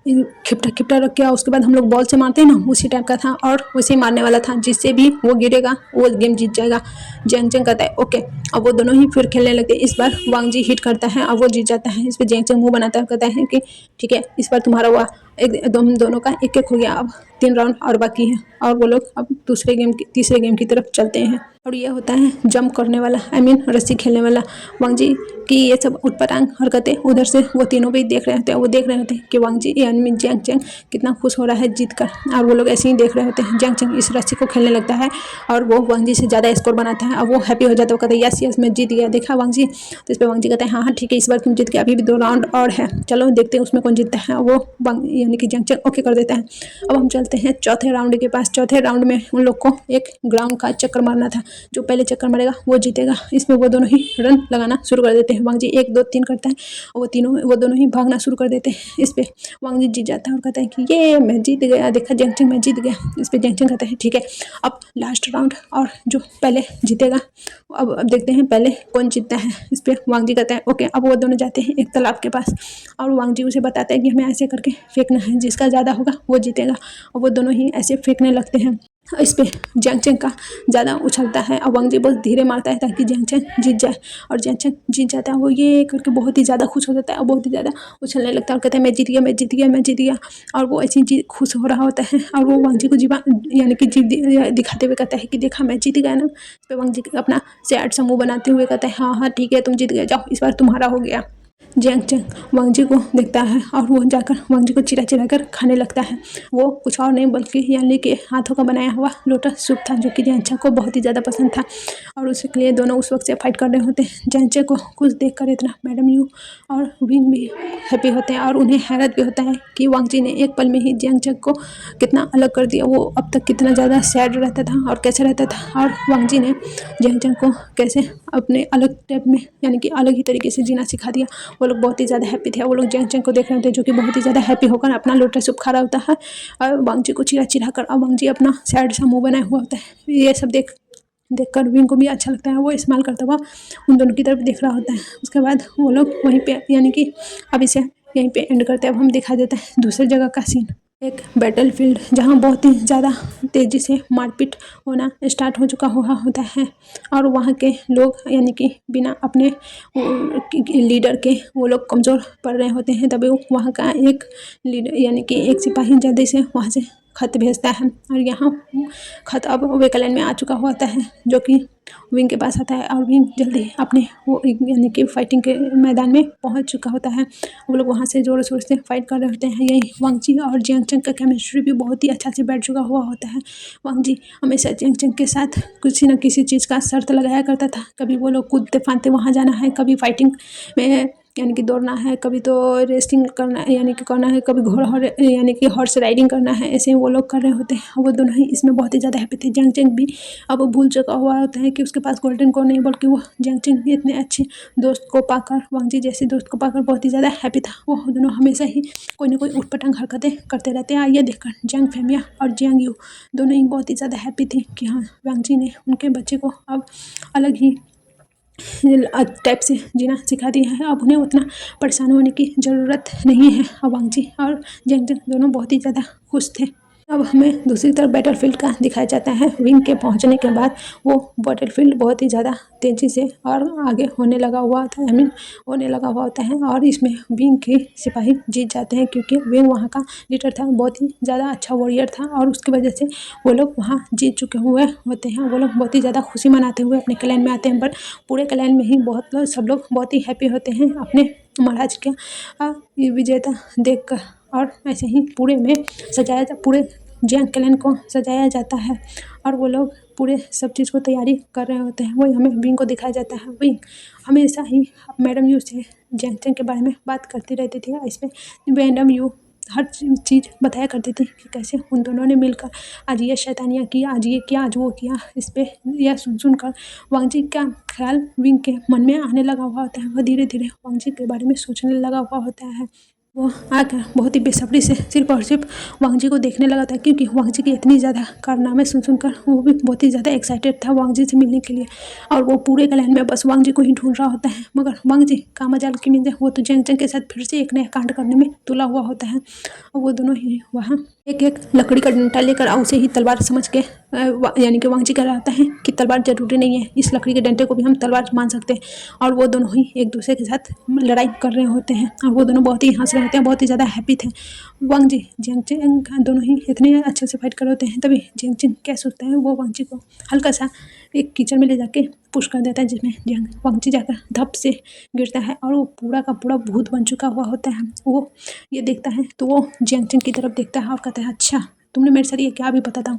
A: खिपटा खिपटा रख के, उसके बाद हम लोग बॉल से मारते हैं ना, उसी टाइप का था और उसे मारने वाला था, जिससे भी वो गिरेगा वो गेम जीत जाएगा। जियांग चैंग कहता है ओके। अब वो दोनों ही फिर खेलने लगते हैं। इस बार वांग जी हिट करता है और वो जीत जाता है। इस पर जियांग चैंग मुंह बनाता है, कहता है कि ठीक है इस बार तुम्हारा हुआ, दोनों का एक एक हो गया, अब 3 राउंड और बाकी है और वो लोग अब तीसरे गेम की तरफ चलते हैं। और ये होता है जंप करने वाला रस्सी खेलने वाला। वांग जी की ये सब उटपटांग हरकतें उधर से वो तीनों भी देख रहे होते हैं। वो देख रहे होते हैं कि वांग जी यानी जियांग चैंग कितना खुश हो रहा है जीत कर, और वो लोग ऐसे ही देख रहे होते हैं। जियांग चैंग इस रस्सी को खेलने लगता है और वो वांग जी से ज़्यादा स्कोर बनाता है और वो हैप्पी हो जाता है। वो कहता है यस यस मैं जीत गया, देखा वांग जी। तो इस पर वांग जी कहता है हाँ हाँ ठीक है इस बार तुम जीत गए, अभी भी 2 राउंड और है, चलो देखते हैं उसमें कौन जीतता है। वो यानी कि जियांग चैंग ओके कर देता है। अब हम चलते हैं चौथे राउंड के पास। चौथे राउंड में उन लोग को एक ग्राउंड का चक्कर मारना था, जो पहले चक्कर मारेगा वो जीतेगा। इसमें वो दोनों ही रन लगाना शुरू कर देते हैं। वांग जी 1 2 3 करता है और वो दोनों ही भागना शुरू कर देते हैं। इस पे वांग जी जीत जाता है और कहता है कि ये मैं जीत गया, देखा जियांग चैंग मैं जीत गया। इस पे जियांग चैंग कहता है ठीक है अब लास्ट राउंड और जो पहले जीतेगा अब देखते हैं पहले कौन जीतता है। इस पे वांग जी कहता है ओके। अब वो दोनों जाते हैं एक तालाब के पास और वांग जी उसे बताते हैं कि हमें ऐसे करके फेंकना है, जिसका ज़्यादा होगा वो जीतेगा। और वो दोनों ही ऐसे फेंकने लगते हैं। इस पे जियांग चैंग का ज़्यादा उछलता है और वांग जी बहुत धीरे मारता है ताकि जियांग चैंग जीत जाए, और जियांग चैंग जीत जाता है। वो ये करके बहुत ही ज़्यादा खुश हो जाता है और बहुत ही ज़्यादा उछलने लगता है और कहता है मैं जीत गया मैं जीत गया मैं जीत गया। और वो ऐसी जीत खुश हो रहा होता है और वो वांग जी को यानी कि जीत दिखाते हुए कहता है कि देखा मैं जीत गया ना। इस पर वांग जी अपना सैड सा मुँह बनाते हुए कहता है हाँ हाँ ठीक है तुम जीत गए, जाओ इस बार तुम्हारा हो गया। जियांग चैंग वांग जी को देखता है और वो जाकर वांग जी को चिरा चिरा कर खाने लगता है। वो कुछ और नहीं बल्कि यानी कि हाथों का बनाया हुआ लोटस सूप था, जो कि जियांग चैंग को बहुत ही ज़्यादा पसंद था और उसके लिए दोनों उस वक्त से फाइट कर रहे होते हैं। जियांग चैंग को कुछ देखकर इतना मैडम यू और विंग भी हैप्पी होते हैं और उन्हें हैरत भी होता है कि वांग जी ने एक पल में ही जियांग चैंग को कितना अलग कर दिया। वो अब तक कितना ज़्यादा सैड रहता था और कैसे रहता था, और वांग जी ने जियांग चैंग को कैसे अपने अलग टाइप में यानी कि अलग ही तरीके से जीना सिखा दिया। वो लोग बहुत ही ज़्यादा हैप्पी थे। वो लोग जैंग चैंग को देख रहे थे जो कि बहुत ही ज़्यादा हैप्पी होकर अपना लोटस सूप खा रहा होता है और वांग जी को चिढ़ा चिढ़ा कर और वांग जी अपना सैड सा मुँह बनाया हुआ होता है। ये सब देखकर विंग को भी अच्छा लगता है। वो इस्तेमाल करता हुआ उन दोनों की तरफ देख रहा होता है। उसके बाद वो लोग वहीं पे यानी कि अब इसे यहीं पे एंड करते हैं। अब हम दिखा देते हैं दूसरी जगह का सीन, एक बैटल फील्ड जहाँ बहुत ही ज़्यादा तेज़ी से मारपीट होना स्टार्ट हो चुका हुआ होता है और वहाँ के लोग यानी कि बिना अपने लीडर के वो लोग कमज़ोर पड़ रहे होते हैं। तभी वहाँ का एक लीडर यानी कि एक सिपाही जल्दी से वहाँ से खत भेजता है और यहाँ खत अब वेकलैंड में आ चुका होता है जो कि विंग के पास आता है और विंग जल्दी अपने वो यानी कि फाइटिंग के मैदान में पहुंच चुका होता है। वो लोग वहाँ से ज़ोर शोर से फाइट कर रहे होते हैं। यही वांग जी और जियांग चंग का केमिस्ट्री भी बहुत ही अच्छा से बैठ चुका हुआ होता है। वांग जी हमेशा जियांग चंग के साथ किसी न किसी चीज़ का शर्त लगाया करता था। कभी वो लोग कूदते फांदते वहाँ जाना है, कभी फाइटिंग में यानी कि दौड़ना है, कभी तो रेसिंग करना है यानी कि करना है, कभी घोड़ा यानी कि हॉर्स राइडिंग करना है। ऐसे ही वो लोग कर रहे होते हैं। वो दोनों ही इसमें बहुत ही ज़्यादा हैप्पी थे। जियांग चंग भी अब वो भूल चुका हुआ होता है कि उसके पास गोल्डन को नहीं, बल्कि वो जियांग चंग भी इतने अच्छे दोस्त को पाकर, वांग जी जैसे दोस्त को पाकर बहुत ही ज़्यादा हैप्पी था। वो दोनों हमेशा ही कोई ना कोई उटपटांग हरकतें करते रहते हैं। ये देखकर जियांग फेमिया और जियांग यू दोनों ही बहुत ही ज़्यादा हैप्पी थी कि हाँ, वांग जी ने उनके बच्चे को अब अलग ही टाइप से जीना सिखा दिया है। अब उन्हें उतना परेशान होने की ज़रूरत नहीं है। अब वांग जी और जियांग चंग दोनों बहुत ही ज़्यादा खुश थे। अब हमें दूसरी तरफ बैटलफील्ड का दिखाया जाता है। विंग के पहुंचने के बाद वो बैटलफील्ड बहुत ही ज़्यादा तेज़ी से और आगे होने लगा हुआ था, होने लगा हुआ होता है और इसमें विंग के सिपाही जीत जाते हैं क्योंकि विंग वहाँ का लीडर था, बहुत ही ज़्यादा अच्छा वॉरियर था और उसकी वजह से वो लोग वहाँ जीत चुके हुए होते हैं। वो लोग बहुत ही ज़्यादा खुशी मनाते हुए अपने क्लैन में आते हैं, बट पूरे क्लैन में ही सब लोग बहुत ही हैप्पी होते हैं अपने महाराज के ये विजेता देखकर। और ऐसे ही पूरे में पूरे जियांग क्लैन को सजाया जाता है और वो लोग पूरे सब चीज़ को तैयारी कर रहे होते हैं। वही हमें विंग को दिखाया जाता है। विंग हमेशा ही मैडम यू से जियांग चंग के बारे में बात करती रहती थी। इसमें मैडम यू हर चीज़ बताया करती थी कि कैसे उन दोनों ने मिलकर आज ये शैतानियाँ किया, आज ये किया, आज वो किया। इस पर यह सुन कर वांग जी का ख्याल विंग के मन में आने लगा हुआ होता है। वह धीरे धीरे वांग जी के बारे में सोचने लगा हुआ होता है। वो आकर बहुत ही बेसब्री से सिर्फ और सिर्फ वांग जी को देखने लगा था क्योंकि वांग जी की इतनी ज़्यादा कारनामे सुनकर वो भी बहुत ही ज़्यादा एक्साइटेड था वांग जी से मिलने के लिए और वो पूरे क्लैन में बस वांग जी को ही ढूंढ रहा होता है। मगर वांग जी का मजाल की नींद वो तो जियांग चंग के साथ फिर से एक नया कांड करने में तुला हुआ होता है और वो दोनों ही वहाँ एक एक लकड़ी का डंडा लेकर उसे ही तलवार समझ के यानी कि वांग जी कह रहा होता है कि तलवार जरूरी नहीं है, इस लकड़ी के डंडे को भी हम तलवार मान सकते हैं। और वो दोनों ही एक दूसरे के साथ लड़ाई कर रहे होते हैं और वो दोनों बहुत ही हंस रहे होते हैं, बहुत ही ज़्यादा हैप्पी थे। वांग जी जियांग चंग दोनों ही इतने अच्छे से फाइट कर रहे होते हैं। तभी जियांग चंग क्या सोचता है, वो वांग जी को हल्का सा एक कीचड़ में ले जाके पुश कर देता है जिसमें वांग जी जाकर धप से गिरता है और वो पूरा का पूरा भूत बन चुका हुआ होता है। वो ये देखता है तो वो जियांग चंग की तरफ देखता है और कहता है अच्छा तुमने मेरे साथ ये क्या भी पता था।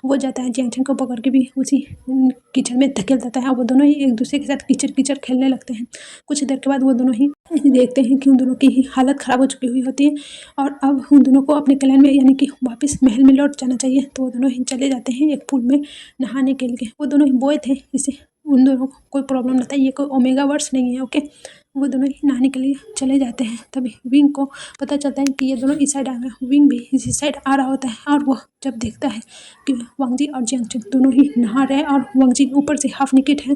A: वो जाता है जियांग चंग को पकड़ के भी उसी कीचड़ में धकेल देता है। वो दोनों ही एक दूसरे के साथ कीचड़ कीचड़ खेलने लगते हैं। कुछ देर के बाद वो दोनों ही देखते हैं कि उन दोनों की ही हालत ख़राब हो चुकी हुई होती है और अब उन दोनों को अपने क्लैन में यानी कि वापस महल में लौट जाना चाहिए। तो वो दोनों ही चले जाते हैं एक पूल में नहाने के लिए। वो दोनों ही बॉय थे, इसे उन दोनों को कोई प्रॉब्लम नहीं था, ये कोई ओमेगा वर्स नहीं है। ओके, वो दोनों ही नहाने के लिए चले जाते हैं। तभी विंग को पता चलता है कि ये दोनों इस साइड आ गए। विंग भी इसी साइड आ रहा होता है और वह जब देखता है कि वांग जी और जियांग चंग दोनों ही नहा रहे हैं और वांग जी ऊपर से हाफ निकेट है,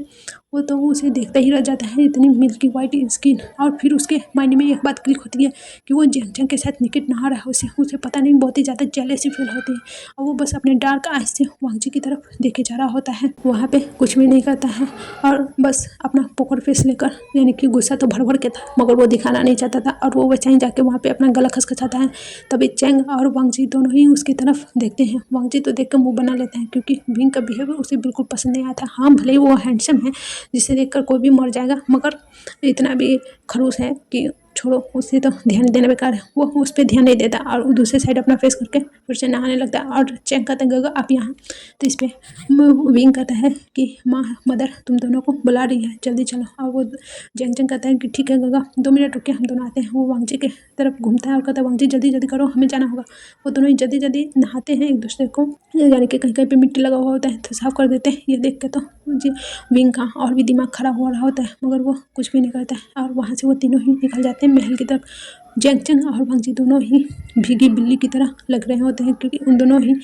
A: वो तो उसे देखता ही रह जाता है, इतनी मिल्की वाइट स्किन। और फिर उसके माइंड में एक बात क्लिक होती है कि वो जियांग चंग के साथ निकेट नहा रहा है। उसे पता नहीं बहुत ही ज़्यादा जेलसी फील होती है और वो बस अपने डार्क आइज से वांग जी की तरफ देखे जा रहा होता है। वहाँ पे कुछ भी नहीं करता है और बस अपना पोकर फेस लेकर यानी कि गुस्सा तो भर भर के था मगर वो दिखाना नहीं चाहता था और वो वैसे ही जाके वहाँ पे अपना गला खसखसाता है। तभी चैंग और वांग जी दोनों ही उसकी तरफ देखते हैं। वांग जी तो देख कर मुँह बना लेते हैं क्योंकि विंग का बिहेवियर उसे बिल्कुल पसंद नहीं आता। हाँ, भले ही वो हैंडसम है जिसे देखकर कोई भी मर जाएगा, मगर इतना भी खड़ूस है कि छोड़ो, उससे तो ध्यान देना बेकार है। वो उस पर ध्यान नहीं देता और वो दूसरे साइड अपना फेस करके फिर से नहाने लगता है और चेक करता है गगा आप यहाँ। तो इस पर विंग कहता है कि माँ मदर तुम दोनों को बुला रही है, जल्दी चलो। और वो जंग जंग कहता है कि ठीक है गगा 2 मिनट रुके, हम दोनों आते हैं। वो वांगजी के तरफ घूमता है और कहता है वांगजी जल्दी जल्दी करो, हमें जाना होगा। वो दोनों ही जल्दी जल्दी नहाते हैं एक दूसरे को, यानी कि कहीं कहीं पे मिट्टी लगा हुआ होता है तो साफ कर देते हैं। ये देख के तो जी विंग का और भी दिमाग खराब हो रहा होता है, मगर वो कुछ भी नहीं करता है। और वहाँ से वो तीनों ही निकल जाते हैं महल की तरफ। जैंग चैंग और वांगजी दोनों ही भीगी बिल्ली की तरह लग रहे होते हैं, क्योंकि उन दोनों ही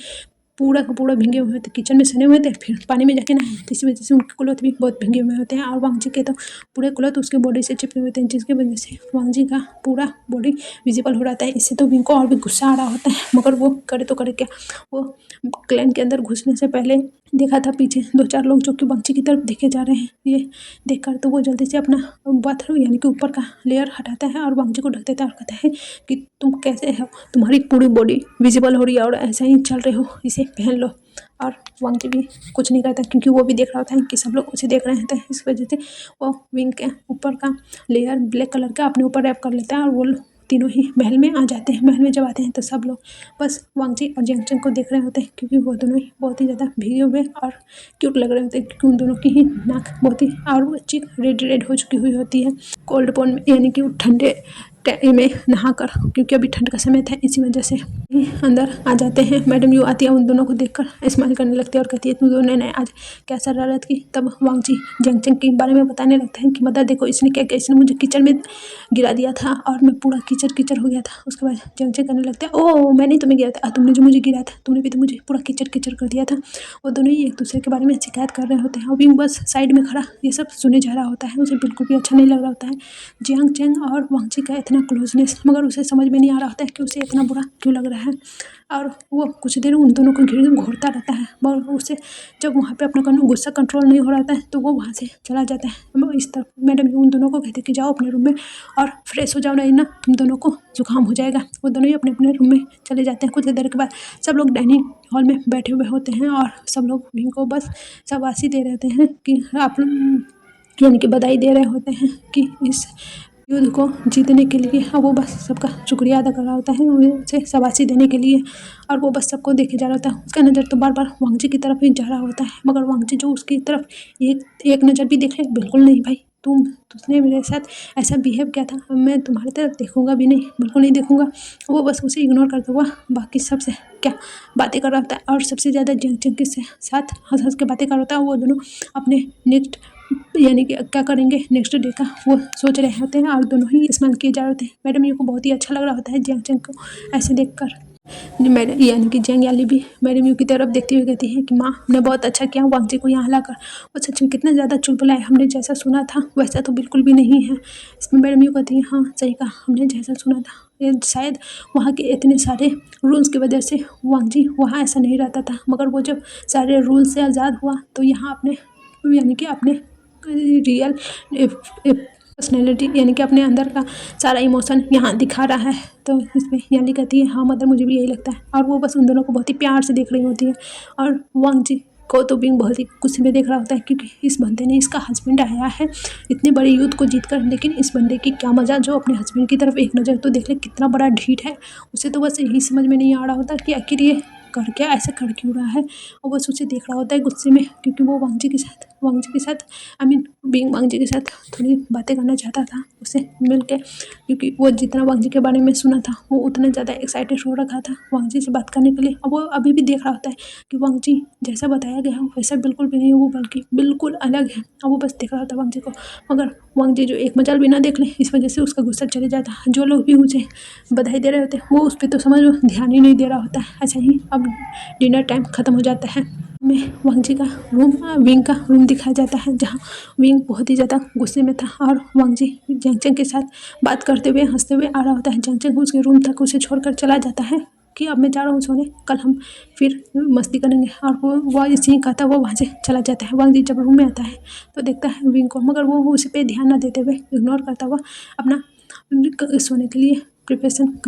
A: पूरा का पूरा भीगे हुए थे, किचन में सने हुए थे, फिर पानी में जाके नहाए, तो इसी वजह से उनके क्लॉथ भी बहुत भीगे हुए होते हैं। और वांगजी के तो पूरे क्लॉथ उसके बॉडी से चिपके हुए थे, जिसकी वजह से वांगजी का पूरा बॉडी विजिबल हो रहा था। इससे तो विंग को और भी गुस्सा आ रहा होता है, मगर वो करे तो करे क्या। वो क्लैन के अंदर घुसने से पहले देखा था पीछे 2-4 लोग जो कि वांगजी की तरफ देखे जा रहे हैं। ये देखकर तो वो जल्दी से अपना बाथरूम यानी कि ऊपर का लेयर हटाता है और वांगजी को ढक देता है और कहता है कि तुम कैसे हो, तुम्हारी पूरी बॉडी विजिबल हो रही है और ऐसे ही चल रहे हो, इसे पहन लो। और वांगजी भी कुछ नहीं करता, क्योंकि वो भी देख रहा होता है कि सब लोग उसे देख रहे हैं। तो इस वजह से वो विंग के ऊपर का लेयर ब्लैक कलर का अपने ऊपर रैप कर लेता है और वो तीनों ही महल में आ जाते हैं। महल में जब आते हैं तो सब लोग बस वांगजी और जैंग चैंग को देख रहे होते हैं, क्योंकि वो दोनों ही बहुत ही ज़्यादा भीगे हुए और क्यूट लग रहे होते हैं, क्योंकि उन दोनों की ही नाक बहुत ही और अच्छी रेड रेड हो चुकी हुई होती है कोल्ड पॉन में, यानी कि ठंडे में नहाकर, क्योंकि अभी ठंड का समय था, इसी वजह से अंदर आ जाते हैं। मैडम यू आती है, उन दोनों को देखकर स्माइल करने लगती है और कहती है तुम दोनों ने आज क्या शरारत की। तब वांगजी जैंग चैंग के बारे में बताने लगता है कि मदर देखो इसने क्या किया, इसने मुझे किचन में गिरा दिया था और मैं पूरा कीचड़ कीचड़ हो गया था। उसके बाद जंग चैंग करने लगता है ओह मैंने तुम्हें गिरा था, तुमने जो मुझे गिरा था, तुमने भी तो मुझे पूरा कीचड़ कीचड़ कर दिया था। वो दोनों ही एक दूसरे के बारे में शिकायत कर रहे होते हैं और विंग बस साइड में खड़ा ये सब सुने जा रहा होता है। उसे बिल्कुल भी अच्छा नहीं लग रहा होता है जियांग चैंग और वांगजी का इतना क्लोजनेस, मगर उसे समझ में नहीं आ रहा होता है कि उसे इतना बुरा क्यों लग रहा है। और वो कुछ देर उन दोनों को घूरता रहता है, मगर उसे जब वहाँ पे अपना गुस्सा कंट्रोल नहीं हो रहा है तो वो वहाँ से चला जाता है। इस तरफ मैडम उन दोनों को कहते कि जाओ अपने रूम में और फ्रेश हो जाओ, नहीं ना तुम दोनों को जुकाम हो जाएगा। वो दोनों ही अपने अपने रूम में चले जाते हैं। कुछ देर के बाद सब लोग डाइनिंग हॉल में बैठे हुए होते हैं और सब लोग इनको बस शाबाशी दे रहते हैं कि आप यानी कि बधाई दे रहे होते हैं कि इस युद्ध को जीतने के लिए। और वो बस सबका शुक्रिया अदा कर रहा होता है उसे शाबाशी देने के लिए, और वो बस सबको देखे जा रहा होता है। उसका नज़र तो बार बार वांगजी की तरफ ही जा रहा होता है, मगर वांगजी जो उसकी तरफ एक नज़र भी देख ले, बिल्कुल नहीं भाई, तुमने मेरे साथ ऐसा बिहेव किया था, मैं तुम्हारी तरफ देखूंगा भी नहीं, बिल्कुल नहीं देखूंगा। वो बस उसे इग्नोर करता हुआ बाकी सबसे क्या बातें कर रहा होता है और सबसे ज़्यादा जंग चैंग के साथ हंस हंस के बातें कर रहा होता है। वो दोनों अपने नेक्स्ट यानी कि क्या करेंगे नेक्स्ट डे का वो सोच रहे होते हैं और दोनों ही स्माइल किए जा रहे होते हैं। मैडम यू को बहुत ही अच्छा लग रहा होता है जैंग चैंग को ऐसे देखकर। मैडम यानी कि जैंग याली भी मैडम यू की तरफ देखती हुई कहती है कि माँ हमने बहुत अच्छा किया वांगजी को यहाँ लाकर, वो सच में कितना ज़्यादा चुलबुला है, हमने जैसा सुना था वैसा तो बिल्कुल भी नहीं है। इसमें मैडम यू कहती है हाँ सही कहा, हमने जैसा सुना था ये शायद वहाँ के इतने सारे रूल्स की वजह से वांगजी वहाँ ऐसा नहीं रहता था, मगर वो जब सारे रूल से आज़ाद हुआ तो यहाँ अपने यानी कि अपने रियल पर्सनैलिटी यानी कि अपने अंदर का सारा इमोशन यहाँ दिखा रहा है। तो इसमें यानी कहती है हाँ मदर मुझे भी यही लगता है, और वो बस उन दोनों को बहुत ही प्यार से देख रही होती है। और वांगजी को तो बिंग बहुत ही गुस्से में देख रहा होता है, क्योंकि इस बंदे ने इसका हस्बैंड आया है इतने बड़े युद्ध को जीत कर, लेकिन इस बंदे की क्या मज़ा जो अपने हस्बैंड की तरफ एक नज़र तो देख ले, कितना बड़ा ढीठ है। उसे तो बस यही समझ में नहीं आ रहा होता कि आखिर ये कर क्या ऐसा कर क्यों रहा है, और बस उसे देख रहा होता है गुस्से में, क्योंकि वो वांगजी के साथ आई मीन बिंग वांगजी के साथ थोड़ी बातें करना चाहता था उसे मिल के, क्योंकि वो जितना वांगजी के बारे में सुना था वो उतना ज़्यादा एक्साइटेड हो रखा था वांगजी से बात करने के लिए। और वो अभी भी देख रहा होता है कि वांगजी जैसा बताया गया वैसा बिल्कुल भी नहीं, वो बल्कि बिल्कुल अलग है, और वो बस देख रहा होता है वांगजी को। मगर वांगजी जो एक मजाल भी ना देख ले, इस वजह से उसका गुस्सा चले जाता है। जो लोग भी मुझे बधाई दे रहे होते हैं वो उस पर तो समझो ध्यान ही नहीं दे रहा होता है। ऐसा ही अब डिनर टाइम ख़त्म हो जाता है, में वांगजी का रूम विंग का रूम दिखाया जाता है, जहाँ विंग बहुत ही ज़्यादा गुस्से में था और वांगजी जैंग चैंग के साथ बात करते हुए हंसते हुए आ रहा होता है। जैंग चैंग उसके रूम तक उसे छोड़कर चला जाता है कि अब मैं जा रहा हूँ सोने, कल हम फिर मस्ती करेंगे, और वो इसी कहता वो वहाँ से चला जाता है। वांगजी जब रूम में आता है तो देखता है विंग को, मगर वो उस पर ध्यान न देते हुए इग्नोर करता हुआ अपना सोने के लिए प्रिपरेशन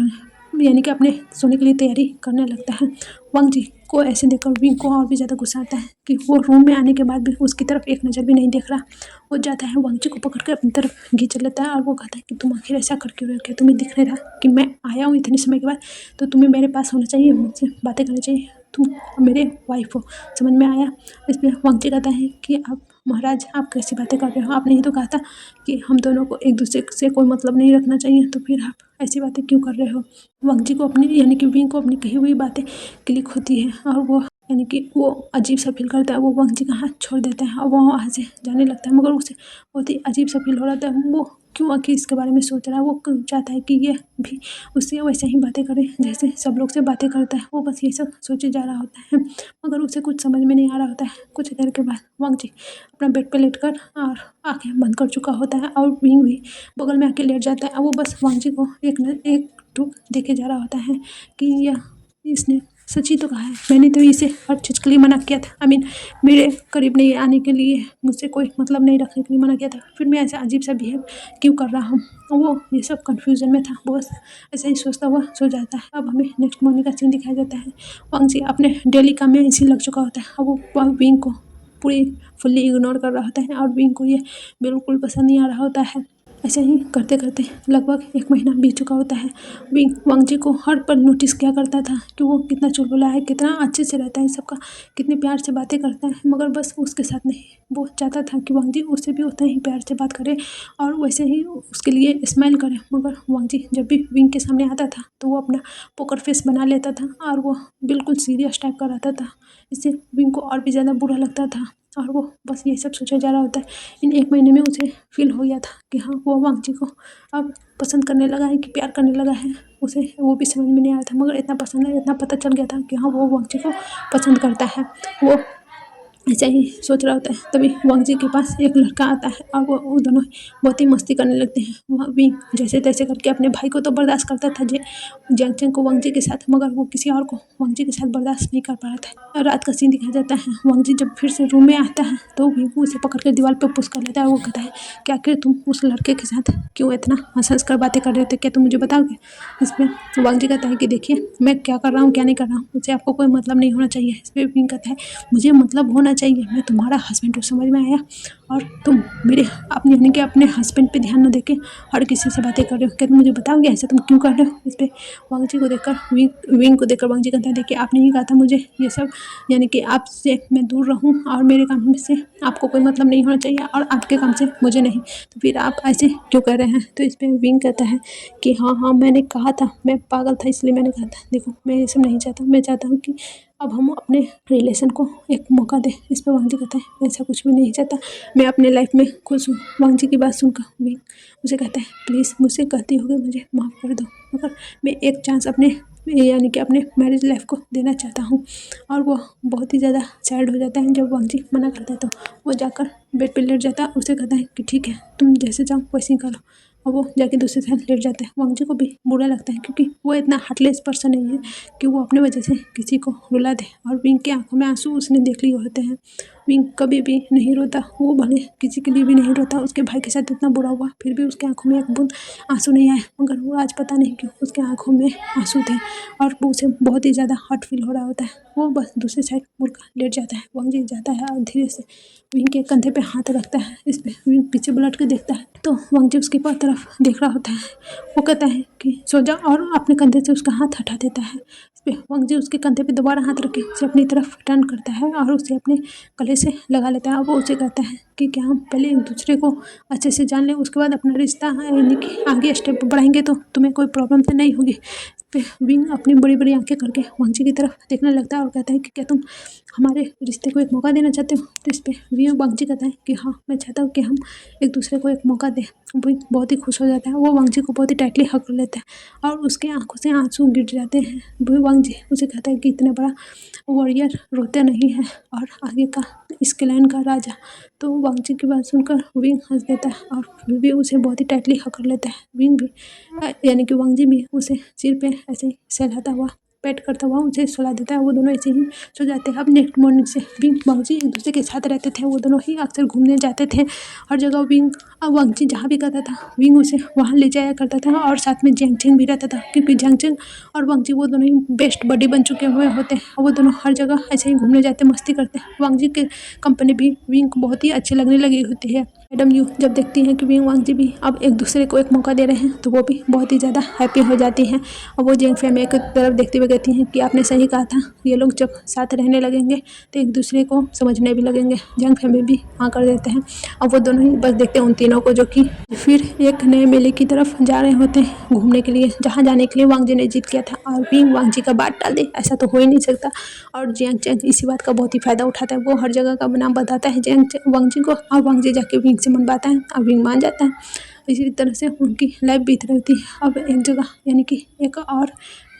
A: यानी कि अपने सोने के लिए तैयारी करने लगता है। वांग जी को ऐसे देखकर विंग को और भी ज़्यादा गुस्सा आता है कि वो रूम में आने के बाद भी उसकी तरफ एक नज़र भी नहीं देख रहा। वो जाता है वांग जी को पकड़ कर अपनी तरफ खींच लेता है और वो कहता है कि तुम आखिर ऐसा कर क्यों रहे हो? क्या तुम्हें दिख नहीं रहा कि मैं आया हूँ इतने समय के बाद? तो तुम्हें मेरे पास होना चाहिए, मुझसे बातें करनी चाहिए, तुम मेरे वाइफ हो। समझ में आया? इस पे वांग जी कहता है कि आप महाराज आप कैसी बातें कर रहे हो? आपने ही तो कहा था कि हम दोनों को एक दूसरे से कोई मतलब नहीं रखना चाहिए, तो फिर आप ऐसी बातें क्यों कर रहे हो? वांग जी को अपनी यानी कि विंग को अपनी कही हुई बातें क्लिक होती है और वो यानी कि वो अजीब सा फील करता है। वो वांग जी का हाथ छोड़ देता है और वो वहाँ से जाने लगता है, मगर उसे बहुत ही अजीब सा फील हो रहा था। वो क्यों आखिर इसके बारे में सोच रहा है? वो क्यों चाहता है कि ये भी उससे वैसे ही बातें करे जैसे सब लोग से बातें करता है। वो बस ये सब सोचे जा रहा होता है, मगर उसे कुछ समझ में नहीं आ रहा होता है। कुछ देर के बाद वांग जी अपना बेड पे लेटकर और आंखें बंद कर चुका होता है और विंग भी बगल में आके लेट जाता है। वो बस वांग जी को एक टूक देखे जा रहा होता है कि यह इसने सच ही तो कहा है। मैंने तो इसे हर चीज़ के लिए मना किया था। मेरे करीब नहीं आने के लिए, मुझसे कोई मतलब नहीं रखने के लिए मना किया था, फिर मैं ऐसा अजीब सा बिहेव क्यों कर रहा हूँ? वो ये सब कन्फ्यूज़न में था। बस ऐसा ही सोचता हुआ सो जाता है। अब हमें नेक्स्ट मॉर्निंग का सीन दिखाया जाता है। वांग जी अपने डेली काम में ऐसे लग चुका होता है। अब वो विंग को पूरी फुल्ली इग्नोर कर रहा होता है और विंग को ये बिल्कुल पसंद नहीं आ रहा होता है। ऐसे ही करते करते लगभग 1 महीना बीत चुका होता है। विंग वांग जी को हर पल नोटिस किया करता था कि वो कितना चुलबुला है, कितना अच्छे से रहता है सबका, कितने प्यार से बातें करता है, मगर बस उसके साथ नहीं। वो चाहता था कि वांग जी उससे भी उतना ही प्यार से बात करे और वैसे ही उसके लिए स्माइल करे, मगर वांग जी जब भी विंग के सामने आता था तो वो अपना पोकर फेस बना लेता था और वो बिल्कुल सीरियस टाइप का रहता था। इससे विंग को और भी ज़्यादा बुरा लगता था और वो बस ये सब सोचा जा रहा होता है। इन 1 महीने में उसे फील हो गया था कि हाँ, वो वांग जी को अब पसंद करने लगा है, कि प्यार करने लगा है। उसे वो भी समझ में नहीं आया था, मगर इतना पसंद है, इतना पता चल गया था कि हाँ, वो वांग जी को पसंद करता है। वो ऐसा ही सोच रहा होता है, तभी वांग जी के पास एक लड़का आता है और वो दोनों बहुत ही मस्ती करने लगते हैं। वह भी जैसे तैसे करके अपने भाई को तो बर्दाश्त करता था, जैंग चैंग को वांग जी के साथ, मगर वो किसी और को वांग जी के साथ बर्दाश्त नहीं कर पा रहा था। और रात का सीन दिखाया जाता है। वांग जी जब फिर से रूम में आता है तो भी उसे पकड़ कर दीवार पर पुश कर लेता है। वो कहता है कि आखिर तुम उस लड़के के साथ क्यों इतना हंस हंस कर बातें कर रहे थे, क्या तुम मुझे बताओगे? इस पर वांग जी कहता है कि देखिए, मैं क्या कर रहा हूँ क्या नहीं कर रहा हूँ मुझसे आपको कोई मतलब नहीं होना चाहिए। इस पर विंग कहता है मुझे मतलब होना चाहिए, मैं तुम्हारा हस्बैंड हूँ, समझ में आया? और तुम मेरे अपने यानी कि अपने हस्बैंड पे ध्यान न देके हर किसी से बातें कर रहे हो, क्या तुम मुझे बताओगे ऐसा तुम क्यों कर रहे हो? इस पर वांग जी को देखकर विंग को देखकर वांग जी कहता है देखिए, आपने ही कहा था मुझे ये सब यानी कि आपसे मैं दूर रहूं और मेरे काम से आपको कोई मतलब नहीं होना चाहिए और आपके काम से मुझे नहीं, तो फिर आप ऐसे क्यों कर रहे हैं? तो इस पर विंग कहता है कि हाँ हाँ, मैंने कहा था, मैं पागल था इसलिए मैंने कहा था। देखो, मैं ये सब नहीं चाहता, मैं चाहता हूँ कि अब हम अपने रिलेशन को एक मौका दें। इस पर वांग जी कहता है मैं ऐसा कुछ भी नहीं चाहता, मैं अपने लाइफ में खुश हूँ। वांग जी की बात सुनकर विंग उसे कहता है प्लीज़ मुझसे गलती हो गई, मुझे माफ़ कर दो, मगर मैं एक चांस अपने यानी कि अपने मैरिज लाइफ को देना चाहता हूँ। और वो बहुत ही ज़्यादा सैड हो जाता है जब वांग जी मना करता है, तो वो जाकर बेड पे लेट जाता है। उसे कहता है कि ठीक है, तुम जैसे चाहो वैसे ही करो, और वो जाके दूसरे साइड लेट जाता है। वांग जी को भी बुरा लगता है क्योंकि वो इतना हार्टलेस पर्सन नहीं है कि वो अपने वजह से किसी को रुला दे, और विंग की आंखों में आंसू उसने देख लिए होते हैं। विंग कभी भी नहीं रोता, वो भले किसी के लिए भी नहीं रोता। उसके भाई के साथ इतना बुरा हुआ फिर भी उसके आंखों में एक बूंद आंसू नहीं आए, मगर वो आज पता नहीं क्यों उसके आंखों में आंसू थे और वो उसे बहुत ही ज़्यादा हर्ट फील हो रहा होता है। वो बस दूसरी साइड मुड़कर लेट जाता है। वांग जी जाता है और धीरे से विंग के कंधे पे हाथ रखता है। इस पे विंग पीछे पलट के देखता है तो वांग जी उसके तरफ देख रहा होता है। वो कहता है कि सो जा, और अपने कंधे से उसका हाथ हटा देता है। इस पे वांग जी उसके कंधे पे दोबारा हाथ रख के उसे अपनी तरफ टर्न करता है और उसे अपने गले से लगा लेता है। और वो उसे कहता है कि क्या हम पहले एक दूसरे को अच्छे से जान लें, उसके बाद अपना रिश्ता यानी कि आगे स्टेप बढ़ाएंगे तो तुम्हें कोई प्रॉब्लम तो नहीं होगी। इस पे विंग अपनी बड़ी बड़ी आंखें करके वांग जी की तरफ देखने लगता है और कहता है कि क्या तुम हमारे रिश्ते को एक मौका देना चाहते हो? तो इस पे वांग जी कहता है कि हाँ, मैं चाहता हूँ कि हम एक दूसरे को एक मौका दें। वो बहुत ही खुश हो जाता है। वो वांग जी को बहुत ही टाइटली हग कर लेता है और उसके आंखों से आंसू गिर जाते हैं। वो वांग जी उसे कहता है कि इतना बड़ा वॉरियर रोते नहीं है और आगे का इस क्लैन का राजा। तो वांग जी की बात सुनकर विंग हंस देता है और फिर भी उसे बहुत ही टाइटली हग कर लेता है। विंग भी यानी कि वांग जी भी उसे सिर पे ऐसे सहलाता हुआ पेट करता हुआ उसे सुला देता है। वो दोनों ऐसे ही सो जाते हैं। अब नेक्स्ट मॉर्निंग से विंग वांगजी एक दूसरे के साथ रहते थे। वो दोनों ही अक्सर घूमने जाते थे हर जगह। विंग अब वांगजी जहाँ भी करता था विंग उसे वहाँ ले जाया करता था और साथ में जियांग चेंग भी रहता था, क्योंकि जियांग चेंग और वांगजी वो दोनों ही बेस्ट बडी बन चुके हुए होते हैं। और वो दोनों हर जगह ऐसे ही घूमने जाते मस्ती करते हैं। वांगजी की कंपनी भी विंग को बहुत ही अच्छी लगने लगी होती है। मैडम यू जब देखती हैं कि विंग वांगजी भी अब एक दूसरे को एक मौका दे रहे हैं तो वो भी बहुत ही ज़्यादा हैप्पी हो जाती हैं। और वो जियांग फैमिली की तरफ देखते हुए कहती हैं कि आपने सही कहा था, ये लोग जब साथ रहने लगेंगे तो एक दूसरे को समझने भी लगेंगे। जियांग फैमिली भी हाँ कर देते हैं और वो दोनों ही बस देखते हैं उन तीनों को, जो कि फिर एक नए मेले की तरफ जा रहे होते हैं घूमने के लिए, जहाँ जाने के लिए वांगजी ने जीत किया था। और विंग वांगजी का बात डाल दे, ऐसा तो हो ही नहीं सकता। और जियांग चेंग इसी बात का बहुत ही फायदा उठाता है। वो हर जगह का नाम बताता है वांगजी को, और वांगजी जाके विंग से मनवाता है और विंग मान जाता है। इसी तरह से उनकी लाइफ बीत रही थी। अब एक जगह यानी कि एक और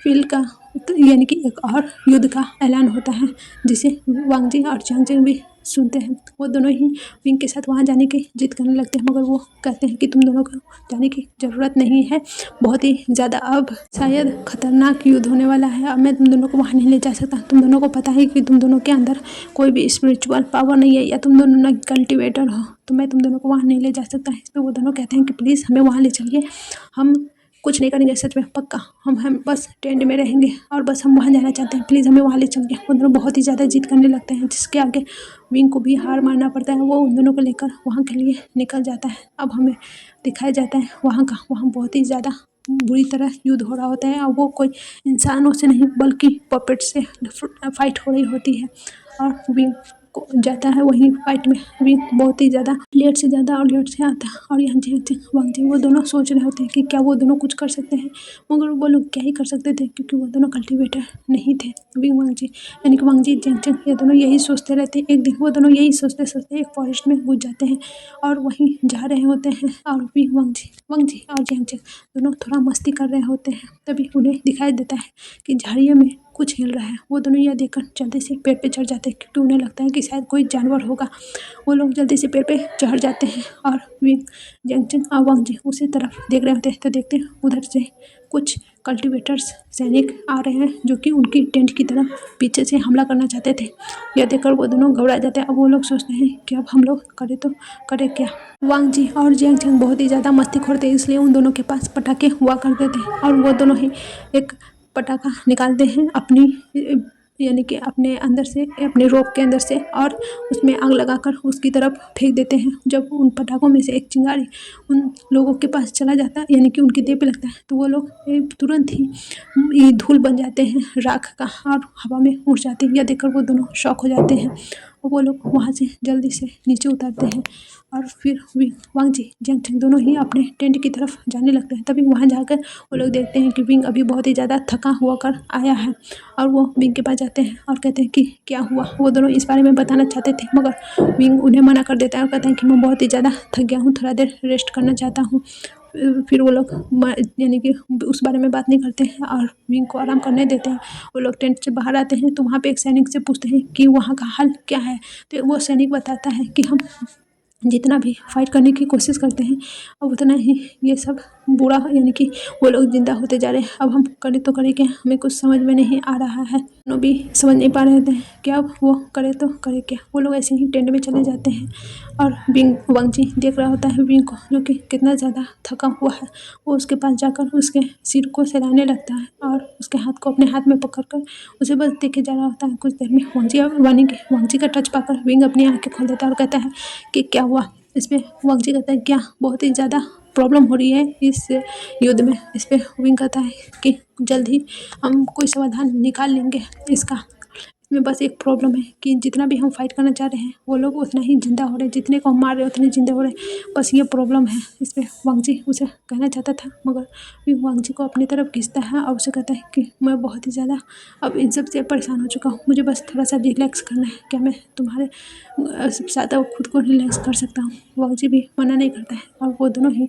A: फील्ड का यानी कि एक और युद्ध का ऐलान होता है, जिसे वांगजी और जियांग चेंग भी सुनते हैं। वो दोनों ही विंग के साथ वहाँ जाने की जिद करने लगते हैं, मगर वो कहते हैं कि तुम दोनों को जाने की ज़रूरत नहीं है, बहुत ही ज़्यादा अब शायद खतरनाक युद्ध होने वाला है। अब मैं तुम दोनों को वहाँ नहीं ले जा सकता। तुम दोनों को पता है कि तुम दोनों के अंदर कोई भी स्पिरिचुअल पावर नहीं है, या तुम दोनों ना कल्टिवेटर हो, तो मैं तुम दोनों को वहाँ नहीं ले जा सकता। इस पर वो दोनों कहते हैं कि प्लीज़ हमें वहाँ ले चलिए, हम कुछ नहीं करेंगे, सच में पक्का हम बस टेंट में रहेंगे और बस हम वहाँ जाना चाहते हैं, प्लीज़ हमें वहाँ ले चलिए। वो दोनों बहुत ही ज़्यादा जिद करने लगते हैं, जिसके आगे विंग को भी हार मानना पड़ता है। वो उन दोनों को लेकर वहाँ के लिए निकल जाता है। अब हमें दिखाया जाता है वहाँ बहुत ही ज़्यादा बुरी तरह युद्ध हो रहा होता है, और वो कोई इंसानों से नहीं बल्कि पपेट से फाइट हो रही होती है। और विंग को जाता है वहीं फाइट में। विंग बहुत ही ज़्यादा लेट से ज़्यादा और लेट से आता है, और यहाँ वांगजी वो दोनों सोच रहे होते हैं कि क्या वो दोनों कुछ कर सकते हैं, मगर वो लोग क्या ही कर सकते थे, क्योंकि वो दोनों कल्टिवेटर नहीं थे। विंग वांगजी यानी कि वांगजी जियांग ये दोनों यही सोचते रहते हैं। एक दिन वो दोनों यही सोचते सोचते एक फॉरेस्ट में घुस जाते हैं और वहीं जा रहे होते हैं। और विंग वांगजी और जियांग दोनों थोड़ा मस्ती कर रहे होते हैं। तभी उन्हें दिखाई देता है कि झाड़ियों में कुछ हिल रहा है। वो दोनों यह देखकर जल्दी से पेड़ पे चढ़ जाते हैं, क्योंकि उन्हें लगता है कि शायद कोई जानवर होगा। वो लोग जल्दी से पेड़ पे चढ़ जाते हैं और विंग जियांग और वांगजी उसी तरफ देख रहे होते हैं, तो देखते हैं उधर से कुछ कल्टिवेटर्स सैनिक आ रहे हैं, जो कि उनकी टेंट की तरफ पीछे से हमला करना चाहते थे। यह देखकर वो दोनों घबरा जाते हैं। अब वो लोग सोचते हैं कि अब हम लोग करें तो करें क्या। वांगजी और जियांग बहुत ही ज़्यादा मस्तीखोर थे, इसलिए उन दोनों के पास पटाखे हुआ करते थे, और वो दोनों ही एक पटाखा निकालते हैं अपनी यानी कि अपने अंदर से, अपने रोप के अंदर से, और उसमें आग लगाकर उसकी तरफ फेंक देते हैं। जब उन पटाखों में से एक चिंगारी उन लोगों के पास चला जाता है, यानी कि उनकी देह पे लगता है, तो वो लोग तुरंत ही ये धूल बन जाते हैं राख का, और हवा में उड़ जाते हैं। यह देखकर वो दोनों शॉक हो जाते हैं, और वो लोग वहाँ से जल्दी से नीचे उतरते हैं। और फिर वांगजी जियांग दोनों ही अपने टेंट की तरफ जाने लगते हैं। तभी वहाँ जाकर वो लोग देखते हैं कि विंग अभी बहुत ही ज़्यादा थका हुआ कर आया है, और वो विंग के पास जाते हैं और कहते हैं कि क्या हुआ। वो दोनों इस बारे में बताना चाहते थे, मगर विंग उन्हें मना कर देता है और कहते हैं कि मैं बहुत ही ज़्यादा थक गया हूँ, थोड़ा देर रेस्ट करना चाहता हूँ। फिर वो लोग यानी कि उस बारे में बात नहीं करते हैं और विंग को आराम करने देते हैं। वो लोग टेंट से बाहर आते हैं, तो वहाँ पे एक सैनिक से पूछते हैं कि वहाँ का हाल क्या है। तो वो सैनिक बताता है कि हम जितना भी फाइट करने की कोशिश करते हैं, अब उतना ही ये सब बुरा, यानी कि वो लोग जिंदा होते जा रहे हैं। अब हम करें तो करें क्या, हमें कुछ समझ में नहीं आ रहा है। दोनों भी समझ नहीं पा रहे थे कि अब वो करे तो करे क्या। वो लोग ऐसे ही टेंट में चले जाते हैं, और वांगजी देख रहा होता है विंग को, जो कि कितना ज़्यादा थका हुआ है। वो उसके पास जाकर उसके सिर को सहलाने लगता है, और उसके हाथ को अपने हाथ में पकड़कर उसे बस देखे जा रहा होता है। कुछ देर में वांगजी का टच पाकर विंग अपनी आंखें खोल देता है और कहता है कि क्या हुआ। इसमें वांगजी कहता है क्या बहुत ही ज़्यादा प्रॉब्लम हो रही है इस युद्ध में। इस पर विंग कहता है कि जल्द ही हम कोई समाधान निकाल लेंगे इसका। इसमें बस एक प्रॉब्लम है कि जितना भी हम फाइट करना चाह रहे हैं, वो लोग उतना ही जिंदा हो रहे हैं, जितने को हम मार रहे हैं उतने जिंदा हो रहे हैं। बस ये प्रॉब्लम है। इस पर वांगजी उसे कहना चाहता था, मगर विंग वांगजी को अपनी तरफ खींचता है और उसे कहता है कि मैं बहुत ही ज़्यादा अब इन सब से परेशान हो चुका हूँ, मुझे बस थोड़ा सा रिलैक्स करना है। क्या मैं तुम्हारे साथ खुद को रिलैक्स कर सकता हूँ। वांगजी भी मना नहीं करता है, और वो दोनों ही